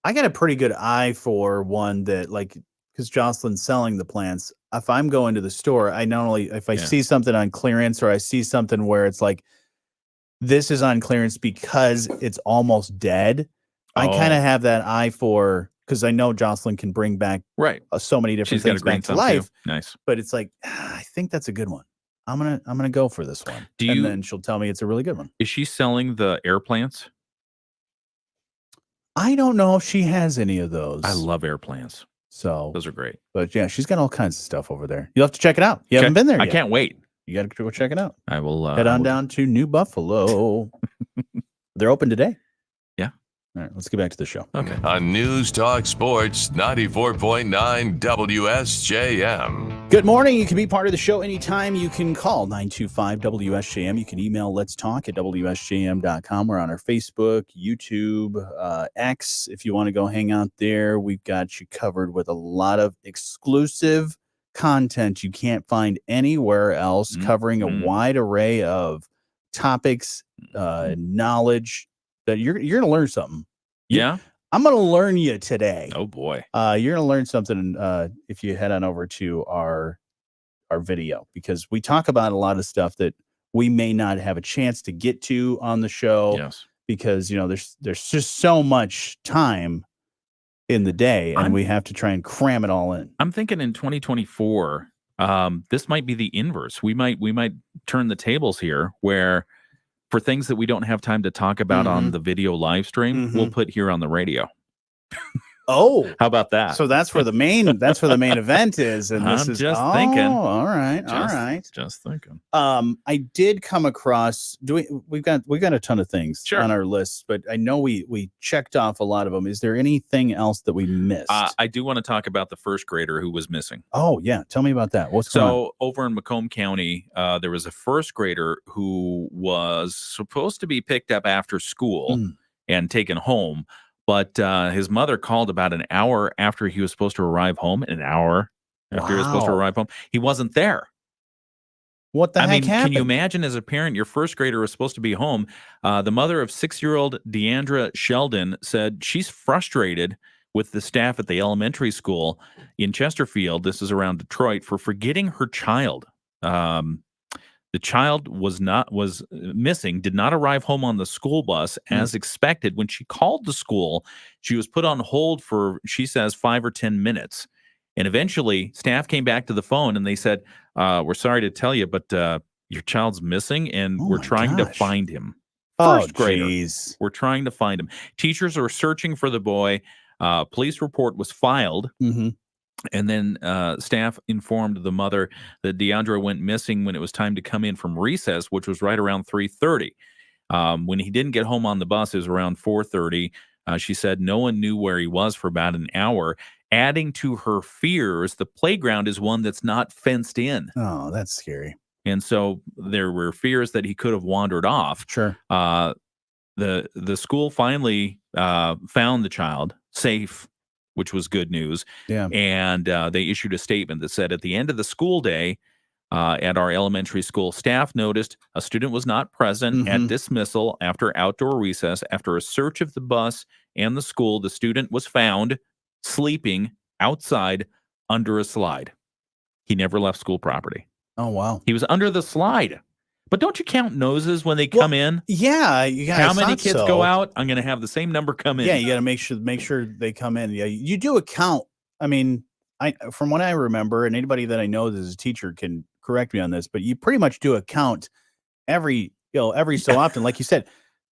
I got a pretty good eye for one that, like, because Jocelyn's selling the plants. If I'm going to the store, I not only if I see something on clearance or I see something where it's like, this is on clearance because it's almost dead. I kind of have that eye for, because I know Jocelyn can bring back so many different things back to life. Nice, but it's like, I think that's a good one. I'm gonna go for this one. And then she'll tell me it's a really good one. Is she selling the air plants? I don't know if she has any of those. I love air plants. So those are great. But yeah, she's got all kinds of stuff over there. You'll have to check it out. You haven't been there yet. I can't wait. You got to go check it out. I will head on down to New Buffalo. They're open today. Yeah. All right, let's get back to the show. Okay. On News Talk Sports 94.9 WSJM. Good morning. You can be part of the show anytime. You can call 925-WSJM. You can email let's talk at WSJM.com. We're on our Facebook, YouTube, X. If you want to go hang out there, we've got you covered with a lot of exclusive content you can't find anywhere else, covering a wide array of topics, knowledge that you're going to learn something. I'm going to learn you today. Oh boy. You're going to learn something if you head on over to our video, because we talk about a lot of stuff that we may not have a chance to get to on the show. Yes. Because there's just so much time in the day, and we have to try and cram it all in. I'm thinking in 2024, this might be the inverse. We might turn the tables here, where for things that we don't have time to talk about on the video live stream, we'll put here on the radio. Oh, how about that? So that's where the main event is, and this I'm is just thinking. All right. Just thinking. I did come across. We've got a ton of things on our list, but I know we checked off a lot of them. Is there anything else that we missed? I do want to talk about the first grader who was missing. Oh yeah, tell me about that. What's going on? So over in Macomb County, there was a first grader who was supposed to be picked up after school and taken home. But his mother called about an hour after he was supposed to arrive home. An hour after he was supposed to arrive home, he wasn't there. What the heck happened? Can you imagine, as a parent, your first grader was supposed to be home? The mother of 6-year-old Deandra Sheldon said she's frustrated with the staff at the elementary school in Chesterfield, this is around Detroit, for forgetting her child. The child was missing, did not arrive home on the school bus as expected. When she called the school, she was put on hold for, she says, 5 or 10 minutes. And eventually, staff came back to the phone and they said, we're sorry to tell you, but your child's missing and we're trying to find him. First grader. We're trying to find him. Teachers are searching for the boy. Police report was filed. And then staff informed the mother that Deandra went missing when it was time to come in from recess, which was right around 3:30. When he didn't get home on the bus, it was around 4:30. She said no one knew where he was for about an hour. Adding to her fears, the playground is one that's not fenced in. Oh, that's scary. And so there were fears that he could have wandered off. Sure. The school finally found the child safe, which was good news. Yeah. And they issued a statement that said at the end of the school day, at our elementary school. Staff noticed a student was not present at dismissal after outdoor recess. After a search of the bus and the school, the student was found sleeping outside under a slide. He never left school property. Oh, wow. He was under the slide. But don't you count noses when they come in? Yeah. How many kids go out? I'm going to have the same number come in. Yeah, you got to make sure they come in. Yeah, you do a count. I mean, from what I remember, and anybody that I know that is a teacher can correct me on this, but you pretty much do a count every so often. Like you said,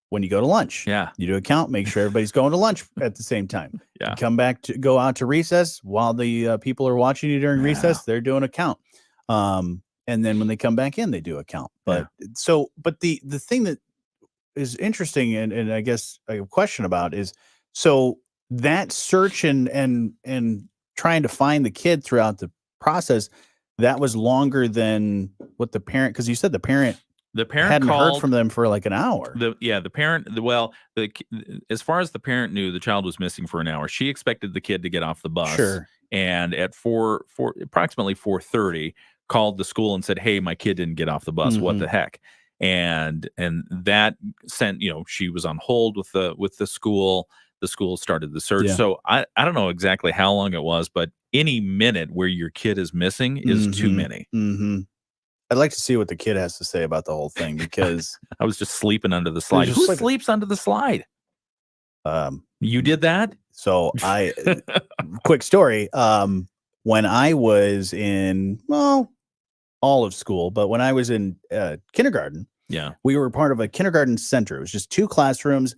when you go to lunch, you do a count, make sure everybody's going to lunch at the same time. Yeah, you come back to go out to recess while the people are watching you during recess. They're doing a count. And then when they come back in, they do a count. But but the thing that is interesting and I guess a question about is so that search and trying to find the kid throughout the process, that was longer than what the parent, because you said the parent hadn't heard from them for like an hour. The parent, as far as the parent knew, the child was missing for an hour. She expected the kid to get off the bus. Sure. And at approximately 4:30, called the school and said, "Hey, my kid didn't get off the bus. What the heck?" And that sent, she was on hold with the school. The school started the search. Yeah. So I don't know exactly how long it was, but any minute where your kid is missing is too many. I'd like to see what the kid has to say about the whole thing, because I was just sleeping under the slide. Who sleeps under the slide? You did that? So quick story. When I was in, all of school, but when I was in kindergarten, we were part of a kindergarten center. It was just 2 classrooms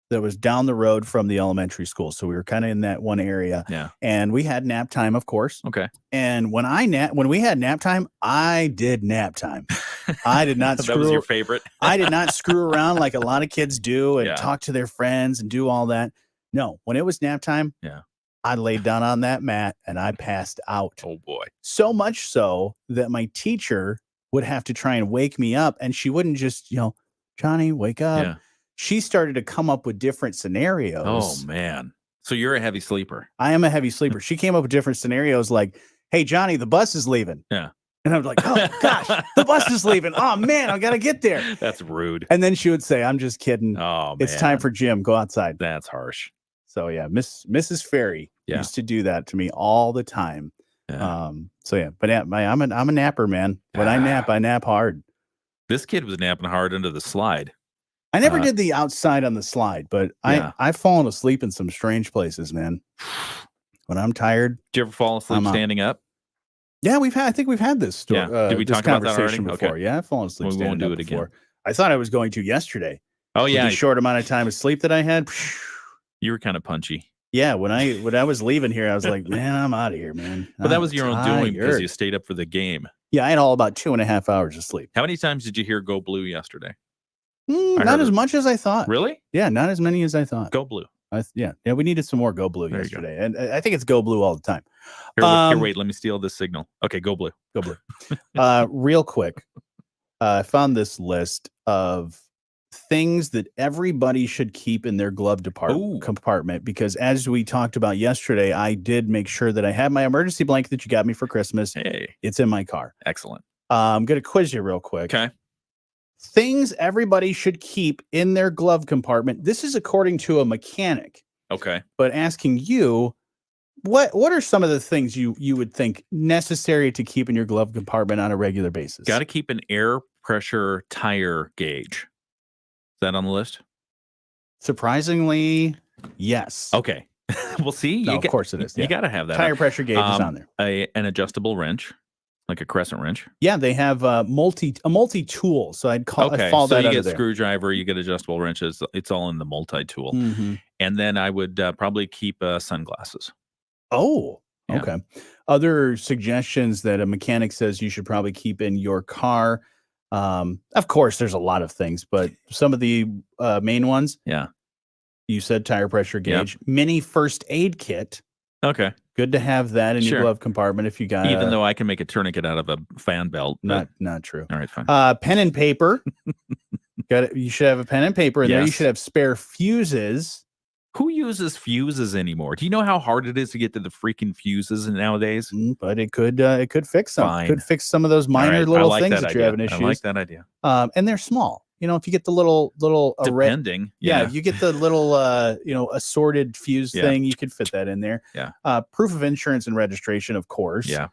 that was down the road from the elementary school. So we were kind of in that one area. Yeah. And we had nap time, of course. Okay. And when we had nap time, I did nap time. I did not screw. That was your favorite. I did not screw around like a lot of kids do and talk to their friends and do all that. No, when it was nap time, I laid down on that mat and I passed out. Oh boy. So much so that my teacher would have to try and wake me up, and she wouldn't just, Johnny, wake up. Yeah. She started to come up with different scenarios. Oh man. So you're a heavy sleeper. I am a heavy sleeper. She came up with different scenarios like, "Hey, Johnny, the bus is leaving." Yeah. And I was like, "Oh gosh, the bus is leaving. Oh man, I got to get there." That's rude. And then she would say, "I'm just kidding. Oh man. It's time for gym. Go outside." That's harsh. So yeah, Mrs. Ferry used to do that to me all the time. Yeah. But I'm a napper, man. When I nap hard. This kid was napping hard under the slide. I never did the outside on the slide, but I've fallen asleep in some strange places, man. When I'm tired. Did you ever fall asleep standing up? Yeah, I think we've had this story. Did we talk about that already? Before? Okay. Yeah, I've fallen asleep. We won't do it before. again. I thought I was going to yesterday. Oh yeah, the short amount of time of sleep that I had. You were kind of punchy. Yeah, when I was leaving here, I was like, man, I'm out of here, man. But that was your own doing because you stayed up for the game. Yeah, I had all about 2.5 hours of sleep. How many times did you hear "Go Blue" yesterday? Not as much as I thought. Really? Yeah, not as many as I thought. Go Blue. Yeah, we needed some more Go Blue yesterday, and I think it's Go Blue all the time. Here, wait, let me steal this signal. Okay, Go Blue. Go Blue. Real quick, I found this list of things that everybody should keep in their glove compartment, because as we talked about yesterday, I did make sure that I had my emergency blanket that you got me for Christmas. Hey, it's in my car. Excellent. I'm going to quiz you real quick. Okay. Things everybody should keep in their glove compartment. This is according to a mechanic. Okay. But asking you, what are some of the things you would think necessary to keep in your glove compartment on a regular basis? Got to keep an air pressure tire gauge. Is that on the list? Surprisingly, yes. Okay. We'll see. Of course it is. You got to have that. Tire pressure gauge is on there. An adjustable wrench, like a crescent wrench. Yeah, they have a multi-tool. So I'd fall that so you under get there. Screwdriver, you get adjustable wrenches. It's all in the multi-tool. Mm-hmm. And then I would probably keep sunglasses. Oh, Yeah. okay. Other suggestions that a mechanic says you should probably keep in your car. Of course, there's a lot of things, but some of the main ones. Yeah. You said tire pressure gauge, mini first aid kit. Okay. Good to have that in your glove compartment if you got. Even though I can make a tourniquet out of a fan belt. Not true. All right, fine. Pen and paper. You should have a pen and paper in there. You should have spare fuses. Who uses fuses anymore? Do you know how hard it is to get to the freaking fuses nowadays? But it could fix them. Fine. Could fix some of those minor All right, little I like things that that you're having idea. issues. I like that idea. And they're small. If you get the little array, Depending. if you get the little assorted fuse thing, you could fit that in there. Yeah. Proof of insurance and registration, of course. Yeah.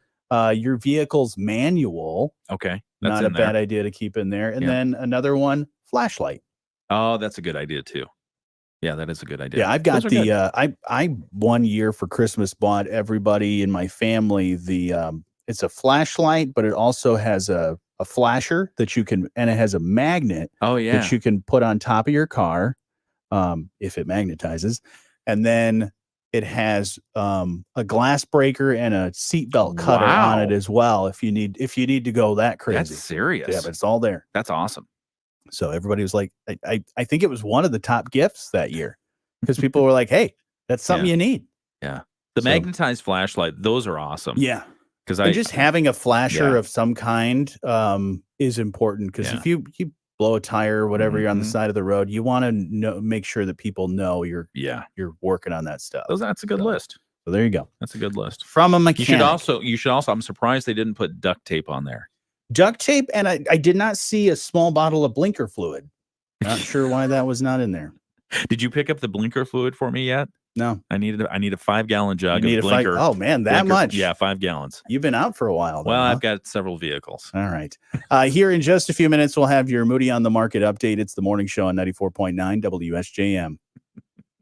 Your vehicle's manual. Okay. That's not a bad idea to keep in there. And then another one, flashlight. Oh, that's a good idea too. Yeah, that is a good idea. Yeah, I've got I 1 year for Christmas bought everybody in my family it's a flashlight, but it also has a flasher that you can, and it has a magnet that you can put on top of your car if it magnetizes. And then it has a glass breaker and a seatbelt cutter on it as well if you need to go that crazy. That's serious. Yeah, but it's all there. That's awesome. So everybody was like, I think it was one of the top gifts that year because people were like, hey, that's something you need. Yeah. The magnetized flashlight, those are awesome. Yeah. Because just having a flasher of some kind is important because if you blow a tire or whatever, you're on the side of the road, you want to make sure that people know you're working on that stuff. That's a good list. So there you go. That's a good list. From a mechanic. You should also, I'm surprised they didn't put duct tape on there. Duct tape, and I did not see a small bottle of blinker fluid. Not sure why that was not in there. Did you pick up the blinker fluid for me yet? No. I need a 5-gallon jug of blinker. Oh man, that much? Yeah, 5 gallons. You've been out for a while. Well, I've got several vehicles. All right. Here in just a few minutes, we'll have your Moody on the Market update. It's the morning show on 94.9 WSJM.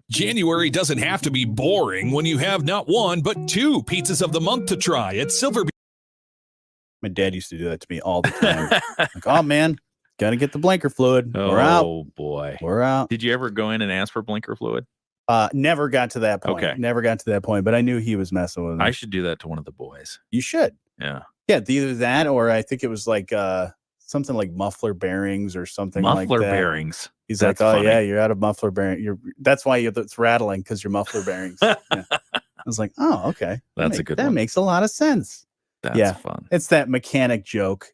January doesn't have to be boring when you have not one, but 2 pizzas of the month to try at Silver. My dad used to do that to me all the time. Like, oh man, got to get the blinker fluid. We're out. Oh boy, we're out. Did you ever go in and ask for blinker fluid? Never got to that point. Okay. Never got to that point, but I knew he was messing with me. I should do that to one of the boys. You should. Yeah. Yeah, either that or I think it was like something like muffler bearings or something like that. Muffler bearings. He's like, oh yeah, you're out of muffler bearing. That's why it's rattling because your muffler bearings. Yeah. I was like, oh, okay. That's a good one. That makes a lot of sense. That's fun. It's that mechanic joke,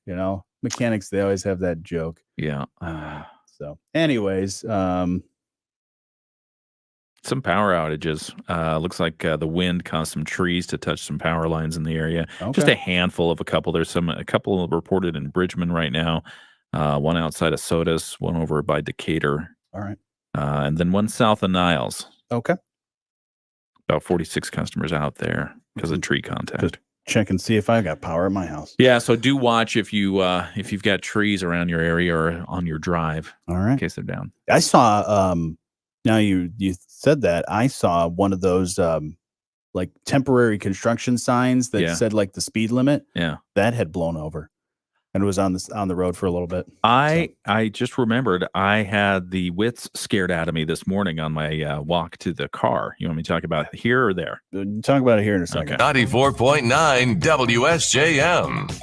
Mechanics, they always have that joke. Yeah. So, anyways, some power outages. Looks like the wind caused some trees to touch some power lines in the area. Okay. Just a handful of a couple. There's a couple reported in Bridgman right now. One outside of Sodas, one over by Decatur. All right. And then one south of Niles. Okay. About 46 customers out there because of tree contact. Just check and see if I got power at my house. Yeah, so do watch if you've got trees around your area or on your drive. All right. In case they're down. I saw now you said that, I saw one of those like temporary construction signs that said like the speed limit. Yeah. That had blown over. And it was on the road for a little bit. I just remembered I had the wits scared out of me this morning on my walk to the car. You want me to talk about it here or there? Talk about it here in a second. 94.9 WSJM.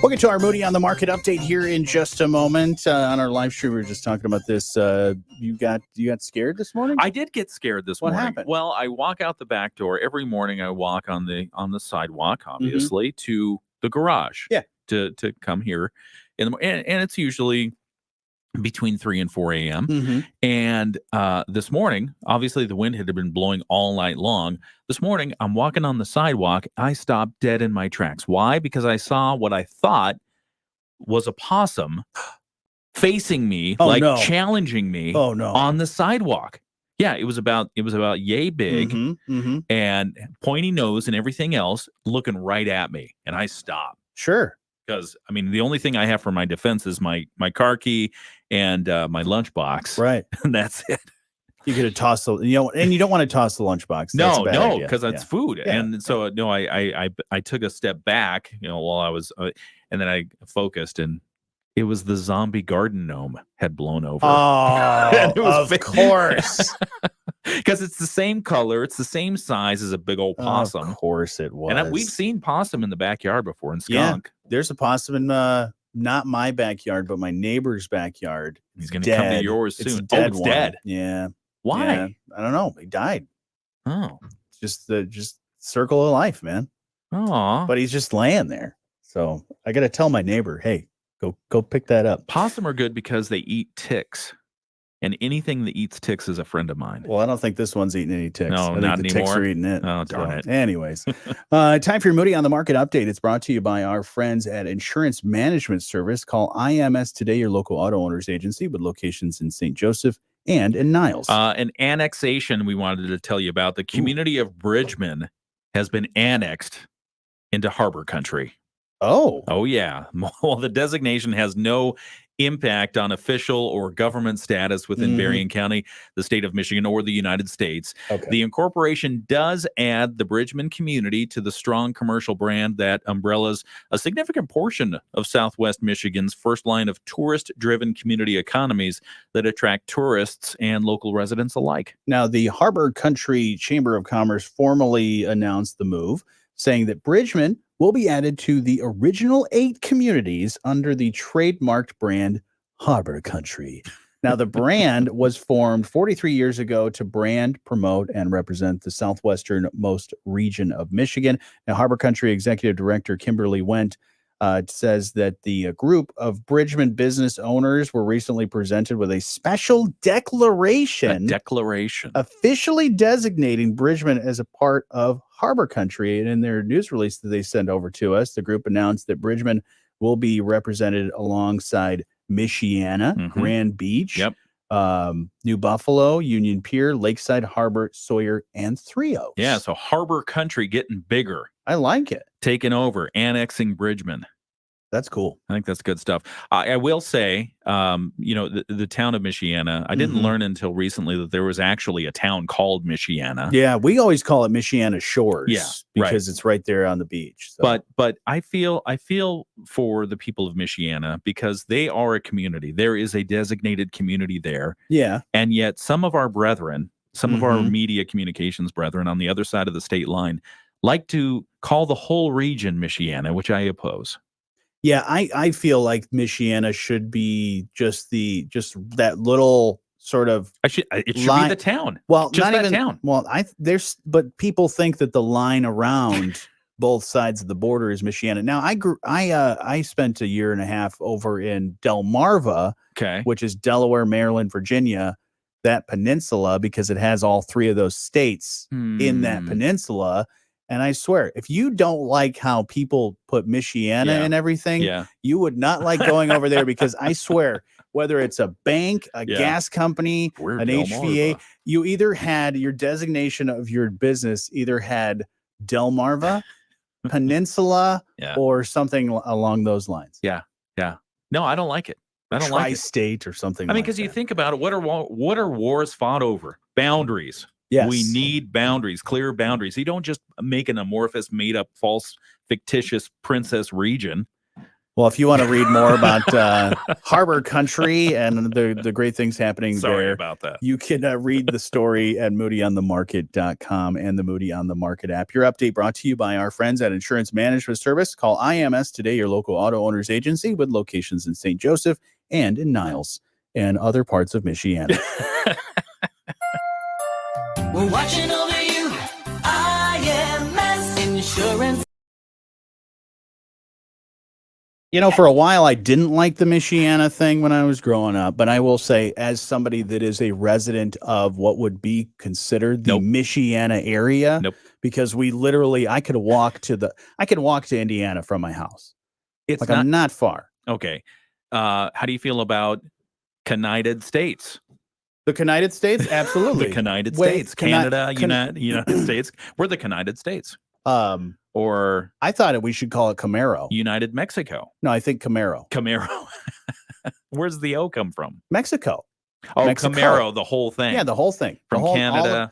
We'll get to our Moody on the Market update here in just a moment. On our live stream, we were just talking about this. You got scared this morning? I did get scared this morning. What happened? Well, I walk out the back door every morning. I walk on the sidewalk, obviously, to the garage. Yeah. To come here and it's usually between 3 and 4 a.m. And this morning, obviously the wind had been blowing all night long. This morning, I'm walking on the sidewalk. I stopped dead in my tracks. Why? Because I saw what I thought was a possum facing me, challenging me on the sidewalk. Yeah, it was about yay big and pointy nose and everything else looking right at me. And I stopped. Sure. Because, I mean, the only thing I have for my defense is my car key and my lunchbox. Right. And that's it. You could have tossed and you don't want to toss the lunchbox. No, because that's food. Yeah. And so, no, I took a step back, while I was, and then I focused, and it was the zombie garden gnome had blown over. Oh, of course. Because it's the same color, it's the same size as a big old possum. Of course it was. And we've seen possum in the backyard before, and skunk. Yeah, there's a possum in not my backyard, but my neighbor's backyard. He's going to come to yours soon. It's dead. Yeah. Why? Yeah, I don't know. He died. Oh. It's just circle of life, man. Oh. But he's just laying there. So I got to tell my neighbor, hey, go pick that up. Possum are good because they eat ticks. And anything that eats ticks is a friend of mine. Well, I don't think this one's eating any ticks. No, I think not the anymore. ticks are eating it. Oh, darn it. Anyways, time for your Moody on the Market update. It's brought to you by our friends at Insurance Management Service. Call IMS today, your local auto owners agency with locations in St. Joseph and in Niles. An annexation we wanted to tell you about. The community of Bridgman has been annexed into Harbor Country. Oh, yeah. Well, the designation has no impact on official or government status within Berrien County, the state of Michigan, or the United States. The incorporation does add the Bridgman community to the strong commercial brand that umbrellas a significant portion of Southwest Michigan's first line of tourist-driven community economies that attract tourists and local residents alike. Now, the Harbor Country Chamber of Commerce formally announced the move, saying that Bridgman will be added to the original 8 communities under the trademarked brand Harbor Country. Now, the brand was formed 43 years ago to brand, promote, and represent the southwesternmost region of Michigan. Now, Harbor Country Executive Director Kimberly Wendt says that the group of Bridgman business owners were recently presented with a special declaration. Officially designating Bridgman as a part of Harbor Country. And in their news release that they sent over to us, the group announced that Bridgman will be represented alongside Michiana, Grand Beach, New Buffalo, Union Pier, Lakeside, Harbor, Sawyer, and Three Oaks. Yeah, so Harbor Country getting bigger. I like it. Taking over, annexing Bridgman. That's cool. I think that's good stuff. I will say, the town of Michiana, I didn't learn until recently that there was actually a town called Michiana. Yeah, we always call it Michiana Shores. Yeah, because it's right there on the beach. So. But I feel for the people of Michiana because they are a community. There is a designated community there. Yeah. And yet some of our brethren, some of our media communications brethren on the other side of the state line like to call the whole region Michiana, which I oppose. Yeah, I feel like Michiana should be just that little sort of. It should be the town. Well, just not that even town. Well, but people think that the line around both sides of the border is Michiana. Now, I spent a year and a half over in Delmarva, which is Delaware, Maryland, Virginia, that peninsula, because it has all 3 of those states in that peninsula. And I swear, if you don't like how people put Michiana and everything, you would not like going over there, because I swear, whether it's a bank, a gas company, an HVA, you either had your designation of your business either had Delmarva, Peninsula, or something along those lines. Yeah. No, I don't like it. I don't like it. Tri-state or something. I mean, because you think about it, what are wars fought over? Boundaries. Yes. We need boundaries, clear boundaries. You don't just make an amorphous, made-up, false, fictitious princess region. Well, if you want to read more about Harbor Country and the great things happening there, about that. You can read the story at moodyonthemarket.com and the Moody on the Market app. Your update brought to you by our friends at Insurance Management Service. Call IMS today, your local auto owners agency with locations in St. Joseph and in Niles and other parts of Michiana. We're watching over you, IMS Insurance. You know, for a while, I didn't like the Michiana thing when I was growing up, but I will say, as somebody that is a resident of what would be considered the Michiana area, because I could walk to Indiana from my house. I'm not far. Okay. How do you feel about United States? The United States? Absolutely. The United States. Canada, United States. We're the United States. Or I thought we should call it Camaro. United Mexico. No, I think Camaro. Where's the O come from? Mexico. Oh, Mexico. Camaro, the whole thing. Yeah, the whole thing. From Canada.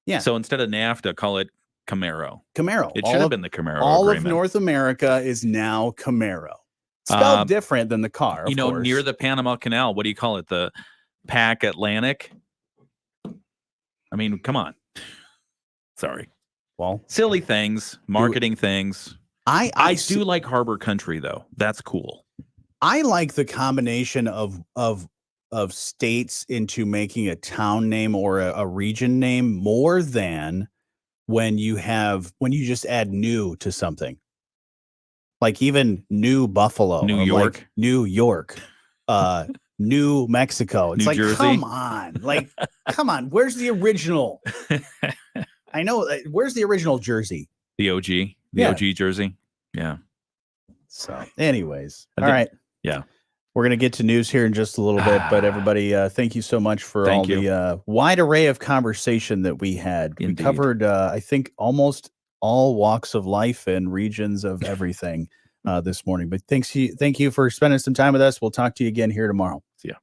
Yeah. So instead of NAFTA, call it Camaro. Camaro. It should have been the Camaro All agreement. of North America is now Camaro. Spelled different than the car, of course. Near the Panama Canal, what do you call it? The Pac Atlantic? I mean, come on. Sorry. Well, silly things, marketing things. I do like Harbor Country, though. That's cool. I like the combination of states into making a town name or a region name more than when you just add new to something. Like even New Buffalo, New York. New York. New Mexico. It's New like, Jersey? come on. Like, come on. Where's the original? I know. Where's the original jersey? The OG. Yeah. OG jersey. Yeah. So, anyways. I All think- right. Yeah. We're going to get to news here in just a little bit, but everybody, thank you so much for Thank you. the wide array of conversation that we had. Indeed. We covered, I think, almost all walks of life and regions of everything this morning. But thank you for spending some time with us. We'll talk to you again here tomorrow. See ya.